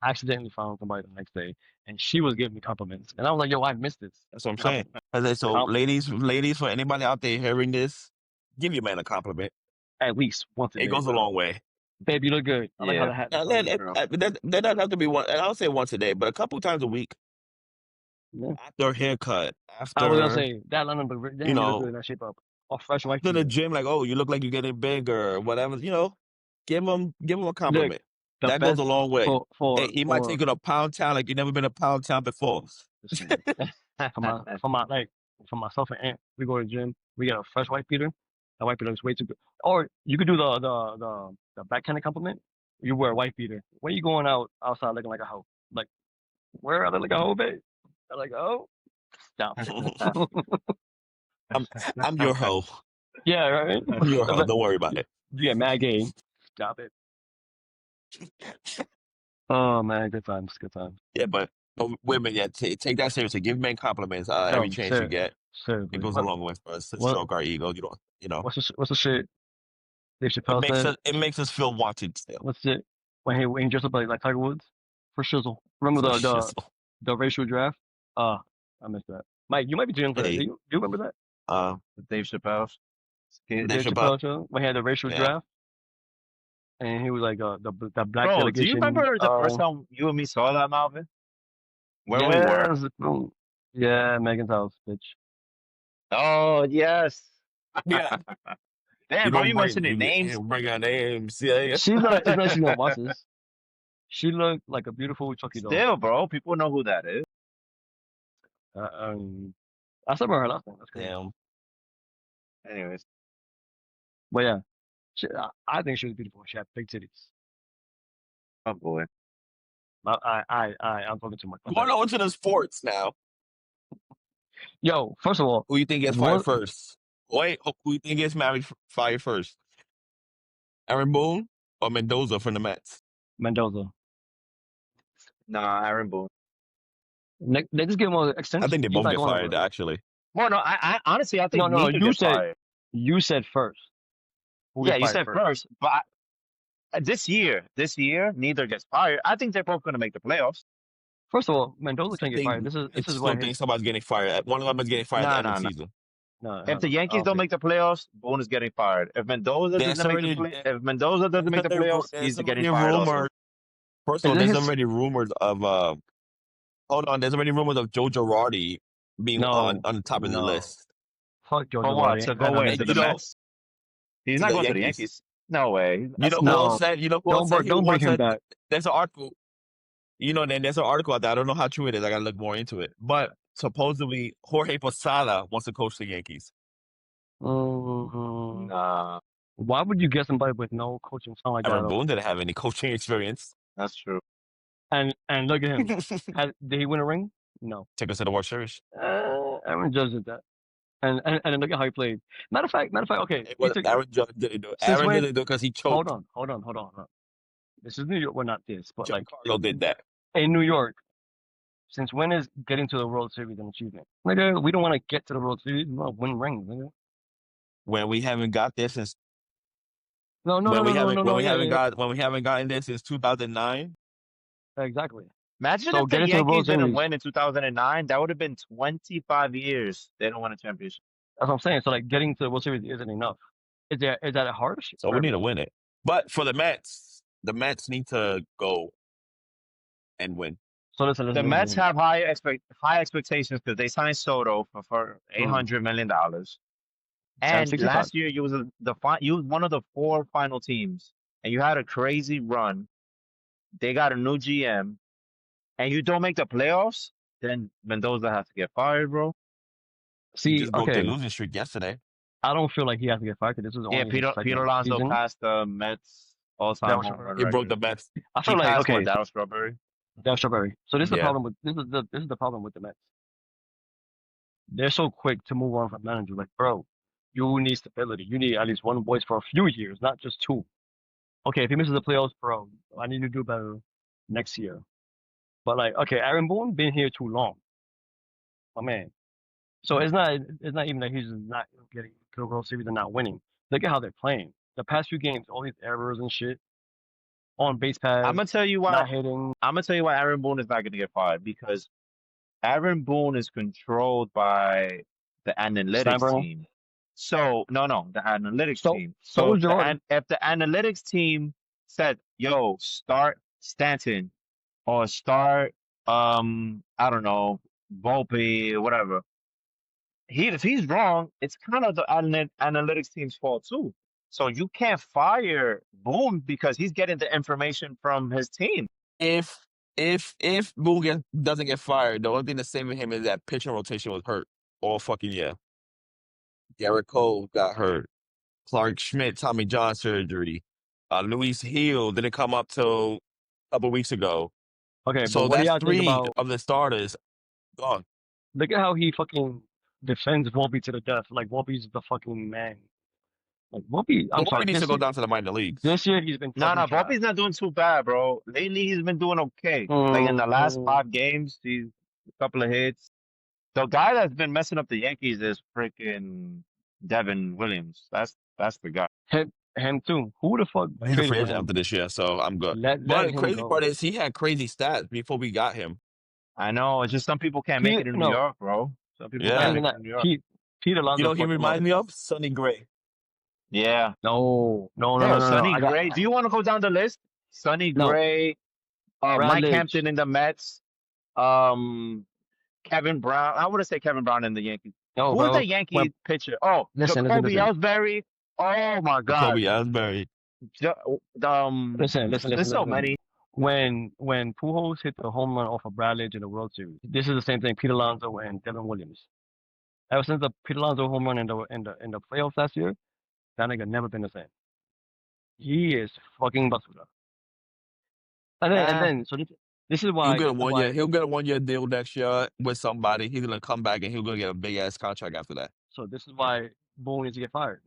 I accidentally found somebody the next day, and she was giving me compliments, and I was like, yo, I missed this. that's what I'm Com- saying. I said, so com- ladies, for anybody out there hearing this, give your man a compliment. at least once a It day, goes a bro. long way. Babe, you look good. I like how Yeah. the hat looks And on then you, girl. that doesn't have to be one. And I'll say once a day, but a couple times a week Yeah. after a haircut, I was gonna after say that line number. you Damn, you look good know, in that shape up. Or fresh white to the beater. gym, like, oh, you look like you're getting bigger, or whatever. Give him a Look, compliment. the That goes a best long way. for Hey, for he might for take it a pound town like you never been a pound town before. listen for my like for myself and Aunt. We go to the gym. We get a fresh white beater. That white beater is way too good. Or you could do the backhand compliment. You wear a white beater. When you going outside looking like a hoe? Like where are they like a hoe, babe? I'm like, oh, stop it. I'm I'm your hoe. Yeah, right. I'm your hoe. Don't worry about it. Yeah, mad game. Stop it. Oh man, good times, good times. Yeah, but women, yeah, take that seriously. Give men compliments every Yo, chance you get. It seriously, goes a long way for us to what, stroke our ego. what's the shit Dave Chappelle said? It makes us feel wanted still. What's it when he dressed up like Tiger Woods for shizzle? Remember For the shizzle. the racial draft? I missed that. Mike, you might be too young for that. Do Hey, you remember that? uh, Dave Chappelle. Dave Dave Chappelle. Chappelle show when he had the racial Yeah. draft and he was like the black Bro, do you delegation. remember the first time you and me saw that, Malvin? Where we were? Yes, yeah, Megan's house, bitch. Oh, yes. Yeah. Damn, bro, you mentioning You names. bring our names. Yeah. She's not. It's not. She's not watch this. She looked like a beautiful Chucky doll. Still, bro, people know who that is. Uh, um, I saw her last time. That's crazy. Damn. Anyways, But yeah, I think she was beautiful. She had big titties. oh boy. I'm talking too much. My bad. Going on to the sports now. Yo, first of all, Who you think gets fired what first? Wait, who you think gets fired first? Aaron Boone or Mendoza from the Mets? Mendoza? Nah, Aaron Boone. They just give him an I extension. think they He's both not get going fired, nowhere. actually. Well, no, I honestly, I No, think no, neither get fired. you said first. Who Yeah, gets you fired said first? first, but this year, neither gets fired. I think they're both going to make the playoffs. First of all, Mendoza can't get fired. I This is still right think here. somebody's getting fired. One of them is getting fired at the Nah, end of nah, the nah. season. No, If the I Yankees don't don't think. make the playoffs, Boone is getting fired. If Mendoza There's doesn't make the already play, if Mendoza doesn't make the playoffs, there's he's getting already fired also. rumors. First of Is all, it there's his? already rumors of hold on, there's already rumors of Joe Girardi being No, on the top of the no. list. Fuck For Georgia what? Roddy. To Ain't go got where? nothing And to To do the you with know, shit. Mets? He's to not the going to the Yankees. Yankees. No way. You That's know who silly. else No, said? Who else said he don't bring wants him to? back. There's an article. Then there's an article out there. I don't know how true it is. I gotta look more into it. But supposedly Jorge Posada wants to coach the Yankees. Mm, Nah, why would you get somebody with no coaching talent like that Aaron though? Boone didn't have any coaching experience. that's true. And look at him. Did he win a ring? No. Take us to the World Series. Aaron Judge did that. And then look at how he played. Matter of fact, okay. It He was took Aaron Judge didn't do it. since Aaron when? didn't do it because he Hold choked. on, hold on. This is New York. Well, not this, but like Giancarlo did that. in New York. Since when is getting to the World Series an achievement? Nigga, we don't want to get to the World Series. We want to win rings, nigga. When we haven't got this since No, no, no, no, no, no, no. Yeah, yeah, when we haven't gotten this since 2009. yeah. Exactly. Imagine So if the getting to the Yankees World didn't Series. win in 2009. That would have been 25 years. They don't win a championship. That's what I'm saying. So like getting to the World Series isn't enough. Is that harsh? So we need to win it. But for the Mets need to go and win. So listen, The listen, listen, Mets listen. have high expectations because they signed Soto for Mm. $800 million. And And 65. last year you was one of the four final teams, and you had a crazy run. They got a new GM, and you don't make the playoffs, then Mendoza has to get fired, bro. He See, just broke their okay, losing streak yesterday. I don't feel like he has to get fired 'cause this is Yeah, only his Peter second Alonso season. passed the Mets That all-time was home run He broke record. the Mets. I He feel like passed what, okay, Darryl Strawberry? Del Strawberry. So this is the Yeah. problem with this is the problem with the Mets. They're so quick to move on from managers. Like, bro, you need stability. You need at least one voice for a few years, not just two. Okay, if he misses the playoffs, bro, I need to do better next year. But like, okay, Aaron Boone been here too long, my man. So it's not even that he's just not getting to the World Series and not winning. Look at how they're playing. The past few games, all these errors and shit on base I'm paths, gonna tell you why. not hitting. I'm gonna tell you why Aaron Boone is not gonna get fired, because Aaron Boone is controlled by the analytics Steinbrenner. team. So no, the analytics So team. so So is Girardi. if the analytics team said, "Yo, start Stanton or start I don't know, Volpe or whatever," if he's wrong, it's kind of the analytics team's fault too. So you can't fire Boone because he's getting the information from his team. If if Boone doesn't get fired, the only thing that's saving him is that pitching rotation was hurt all fucking year. Garrett Cole got hurt. Clark Schmidt, Tommy John surgery. Luis Hill didn't come up till a couple weeks ago. Okay, but So what do that's y'all think three about? of the starters gone. Look at how he fucking defends Volpe to the death. Like Volpe's the fucking man. Like Volpe, I'm Bobby sorry. needs to go down to the minor leagues. This year he's been No, fucking trash. Volpe's not doing too bad, bro. Lately, he's been doing okay. Like in the last Mm, 5 games, he's a couple of hits. The guy that's been messing up the Yankees is freaking Devin Williams. That's the guy. him too. Who the fuck He's a traded free for agent him? after this year, so I'm good. Let But the him crazy go. part is he had crazy stats before we got him. I know. It's just some people can't make it in New No, York, bro. Some people not can't Yeah. even make it that. in New York. Pete You know Alonso who he fucked him up. reminds me of? Sonny Gray. Yeah. No, no, no, no, Bro, no, no. Sonny I got Gray. Do you want to go down the list? Sonny no. Gray, Mike Bradley. Hampton in the Mets, um, Kevin Brown. I want to say Kevin Brown in the Yankees. No, Who is the bro. When Yankee pitcher? Oh, Jacoby listen, Ellsbury. Oh my God. Jacoby Ellsbury. There's so listen. many. When Pujols hit the home run off of Bradley in the World Series, this is the same thing. Pete Alonso and Devin Williams. Ever since the Pete Alonso home run in the playoffs last year, that nigga never been the same. He is fucking basuda. And Uh, then so this is why He'll get a 1 year deal next year with somebody. He's gonna come back and he's gonna get a big ass contract after that. so this is why Boone needs to get fired.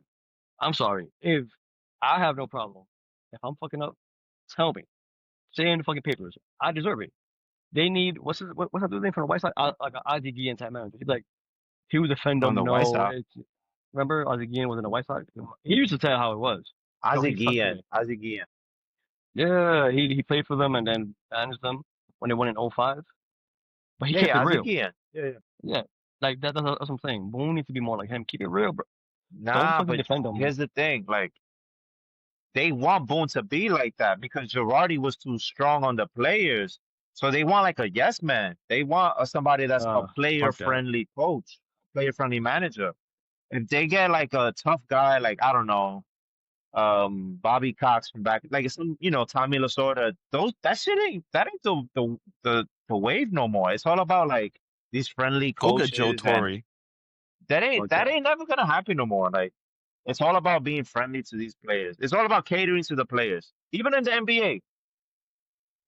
I'm sorry. If I have no problem. If I'm fucking up, tell me. Say in the fucking papers. I deserve it. They need what's that dude's name from the White Sox? Like an Ozzie Guillen type manager. He's like he would defend from them. the White No, Sox. it's remember Ozzie Guillen was in the White Sox. He used to tell how it was. No, Ozzie he sucked Guillen. today. Ozzie Guillen. Yeah, he played for them and then managed them when they won in '05. But he Yeah, kept it yeah, Ozzie real. Guillen. Yeah. Yeah, like that's what I'm saying. Boone needs to be more like him. Keep it real, bro. Don't Nah, fucking but defend them. here's the thing. Like, they want Boone to be like that because Girardi was too strong on the players. So they want like a yes man. They want somebody that's a player Fuck that. friendly coach, player friendly manager. If they get like a tough guy, like I don't know, Bobby Cox from back, like some, Tommy Lasorda, that ain't the wave no more. It's all about like these friendly Go get Joe coaches, and Torre. that ain't Fuck that that. ain't never gonna happen no more. Like, it's all about being friendly to these players. It's all about catering to the players. Even in the NBA,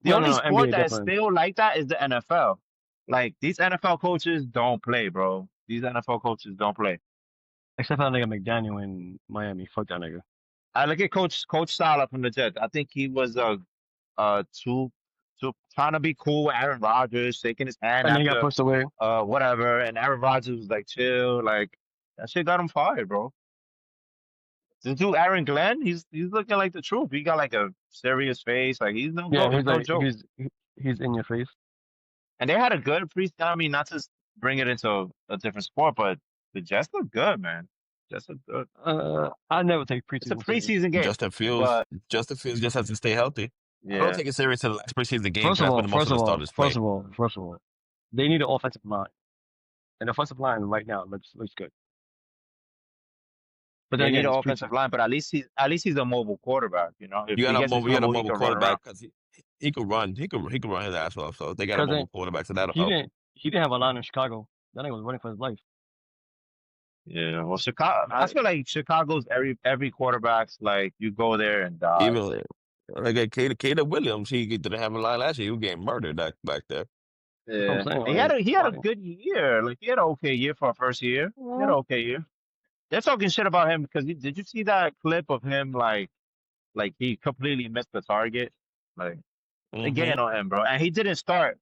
the No, only no, no. sport NBA that is different. still like that is the NFL. Like, these NFL coaches don't play, bro. These NFL coaches don't play. Except for that nigga McDaniel in Miami. Fuck that nigga. I look at Coach Sala from the Jets. I think he was too trying to be cool with Aaron Rodgers, shaking his hand And then he got after pushed away. whatever, and Aaron Rodgers was like chill, like that shit got him fired, bro. The dude Aaron Glenn, he's looking like the truth. He got like a serious face, like he's Yeah, he's no like joke. he's in your face. And they had a good pre. I mean, not to bring it into a different sport, but the Jets look good, man. Jets look good. I never take It's a preseason serious. preseason game, Justin Fields. but Justin Fields just has to stay healthy. I don't Yeah. take it serious until the last preseason game First because of that's when all, the most first of of the all, starters first play. of all, first of all, they need an offensive line. And the offensive line right now looks good. But then They need again, an it's offensive preseason. line, but at least he's a mobile quarterback. You know, if You he got a gets in mobile, you got a trouble, he mobile can run around. quarterback because he could run. He could run his ass off. So they got a Because then mobile quarterback, so that'll he help. didn't have a line in Chicago. That nigga was running for his life. Yeah. Well, Chicago. I I feel like Chicago's every quarterback's like you go there and die. Even like Caleb Williams, he didn't have a line last year. He was getting murdered back there. that's what I'm Yeah. saying. And he had a Why? good year. Like he had an okay year for a first year. He had an okay year. They're talking shit about him because did you see that clip of him like he completely missed the target? Like they Hmm getting on him, bro. And he didn't start.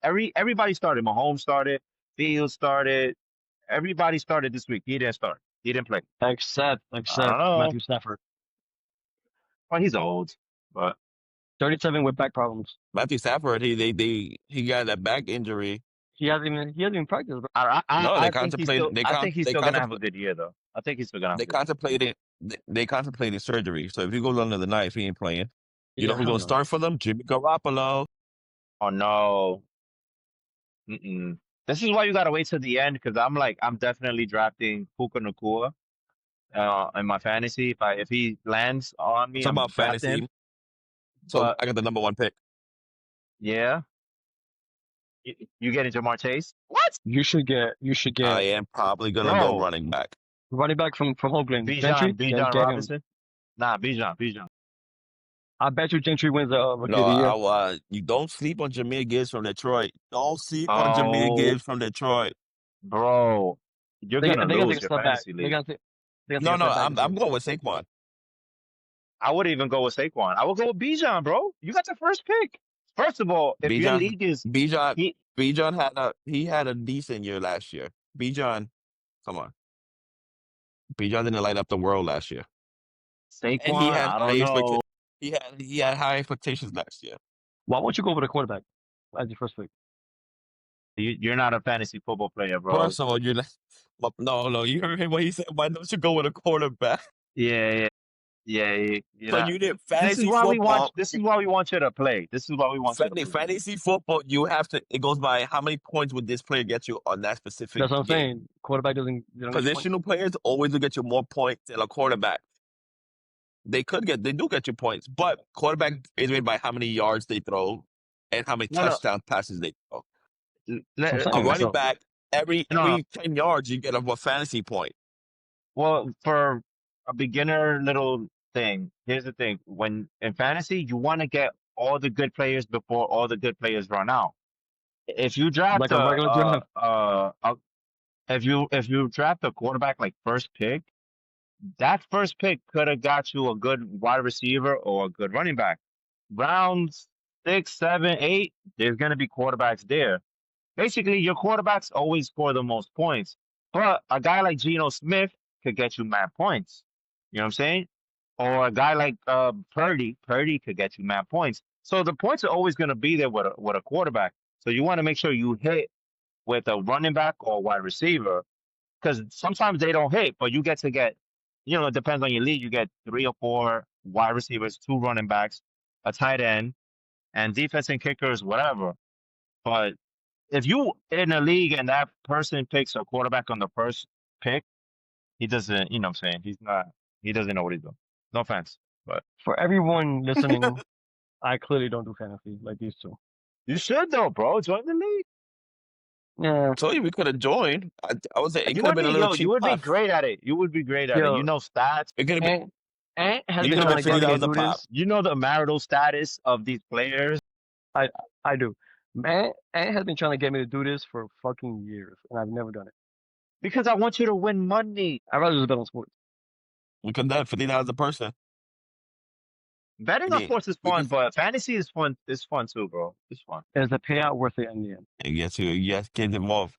Everybody started. Mahomes started. Fields started. Everybody started this week. He didn't start. He didn't play. I don't Except know. Matthew Stafford. Well, he's old, but 37 with back problems. Matthew Stafford, he got that back injury. He hasn't even practiced, bro. No, I think he's still I think he's they still gonna have a contemplate good year though. I think he's still gonna have a they good year. contemplated they contemplated surgery. So if he goes under the knife, he ain't playing. You know Yeah, who's hell gonna no. start for them? Jimmy Garoppolo. Oh no. Mm-mm. This is why you gotta wait till the end because I'm definitely drafting Puka Nakua in my fantasy. If he lands on me, Talk I'm about drafting him. fantasy. So But I got the number one pick. yeah, you getting Jamar Chase? What, You should get I am probably gonna go bro? running back. running back from Oakland, Gentry. Get Bijan get him. Robinson? Nah, Bijan. I bet you Gentry wins the Rookie No, of the Year. you don't sleep on Jameer Gibbs from Detroit. Don't sleep on Jameer Oh, Gibbs from Detroit. bro, you're gonna They're gonna take lose a your step back. fantasy They're league. gonna take they're gonna take No, a no, step back I'm this year. I'm going with Saquon. I would even go with Saquon. I would go with Bijan, bro. You got the first pick. First of all, if your Bijan league is Bijan he Bijan had a decent year last year. Bijan, come on. Bijan didn't light up the world last year. And he Saquon, had I high don't know. expectations. He had high expectations last year. Why won't you go with a quarterback as your first pick? You're not a fantasy football player, bro. First of all, you're not, no, you heard him when he said, why don't you go with a quarterback? Yeah, you So know. you did fantasy football. This is why we want you to play. This is why we want you to play. Fantasy football, it goes by how many points would this player get you on that specific That's what I'm game. saying. Quarterback they don't get you points. Positional players always will get you more points than a quarterback. They do get you points, but quarterback is made by how many yards they throw and how many No, no. touchdown passes they throw. That's what I'm A saying. running So back, every No. 10 yards, you get a fantasy point. Well, for a beginner little thing, here's the thing. When in fantasy, you want to get all the good players before all the good players run out. If you draft like a regular draft, if you draft a quarterback like first pick, that first pick could have got you a good wide receiver or a good running back. Rounds 6, 7, 8, there's gonna be quarterbacks there. Basically, your quarterbacks always score the most points. But a guy like Geno Smith could get you mad points. You know what I'm saying? Or a guy like Purdy could get you mad points. So the points are always going to be there with a quarterback. So you want to make sure you hit with a running back or wide receiver because sometimes they don't hit, but you get to get, it depends on your league. You get 3 or 4 wide receivers, 2 running backs, a tight end, and defense and kickers, whatever. But if you in a league and that person picks a quarterback on the first pick, he doesn't, you know what I'm saying? He doesn't know what he's doing. No offense, but for everyone listening, I clearly don't do fantasy like these two. you should though, bro. Join the league. Yeah, I told you we could have joined. I would say it You could have would been be, a little yo, you cheap would be puff. great at it. You would be great at it. You yo, know stats. It could have been Ant has it been could have trying been to fifty get me to dollars a do pop. this. You know the marital status of these players. I I do. Ant has been trying to get me to do this for fucking years, and I've never done it. Because I want you to win money. I'd rather just bet on sports. We could have done $50 a person. Betting on Yeah, sports is we fun, could. but fantasy is fun. It's fun too, bro. It's fun. Is the payout worth it in the end? Yes, kids involved.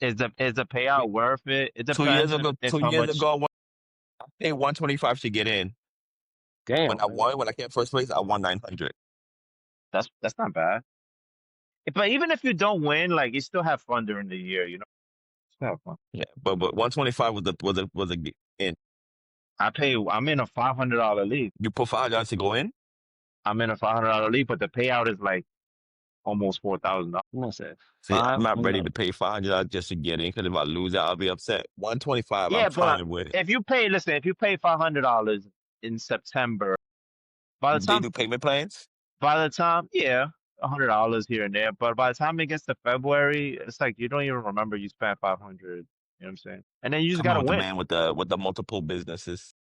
Is the payout worth it? It Two years depends ago, if two how years much. ago, I paid 125 to get in. Damn, man. When I came first place, I won 900. That's not bad. But even if you don't win, like you still have fun during the year, Still have fun. Yeah, but 125 in. I'm in a $500 league. You put $5 to go in. I'm in a $500 league, but the payout is like almost $4,000. That's it. See, I'm not ready $500. to pay $500 just to get in because if I lose it, I'll be upset. 125, I'm Yeah, but fine with. if you pay, listen, if you pay $500 in September, by the They time, do payment plans. yeah, $100 here and there, but by the time it gets to February, it's like you don't even remember you spent 500. You know what I'm saying? And then you just Come on gotta with the win. man with the multiple businesses.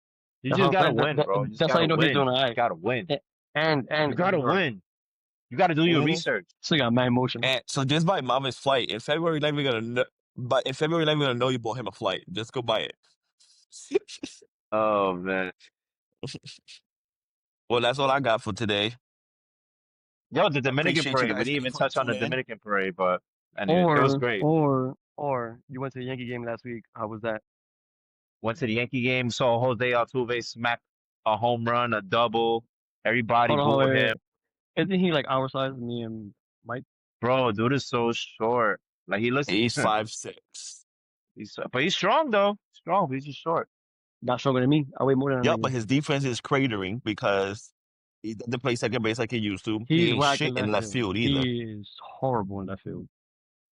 You That's just how I'm gotta saying. win, bro. You just That's how gotta you know he's win. doing all You just right. gotta win. And You gotta bro, win. You gotta do your Hmm. research. still got my emotion. And so just buy Mama's flight in February. Not even gonna know, but in February, not even gonna know you bought him a flight. Just go buy it. Oh man. Well, that's all I got for today. Yo, the Dominican Appreciate you parade. We guys didn't came even for touch on the tuning in. Dominican parade, but anyways, it was Or great. or you went to the Yankee game last week. How was that? Went to the Yankee game, saw Jose Altuve smack a home run, a double. Everybody Hold on, booed wait. him. Isn't he like our size? Me and Mike. Bro, dude is so short. Like he looks, He's 5'6". but he's strong though. Strong, but he's just short. Not stronger than me. I weigh more than a Yep, but nigga. his defense is cratering because he doesn't play second base like he used to. He He's ain't whack shit in in left left field. field either. He is horrible in left field.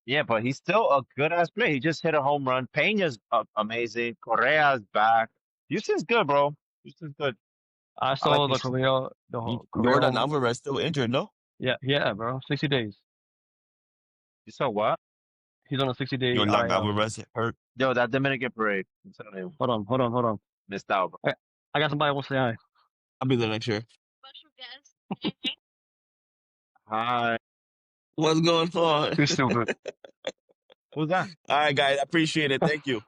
Yeah, but he's still a good ass player. He just hit a home run. Peña's amazing. Correa's back. Houston's good, bro. Houston's good. I I like saw the Houston. Correa Jordan home. Alvarez still injured, no? Yeah, bro. 60 days. You saw what? He's on a 60-day Jordan IL. Alvarez hurt. Yo, that Dominican parade. I'm telling you, Hold on. missed out, bro. I got somebody who wants to say hi. I'll be there next year. Hi. What's going on? Too stupid. Who's that? All right, guys. I appreciate it. Thank you.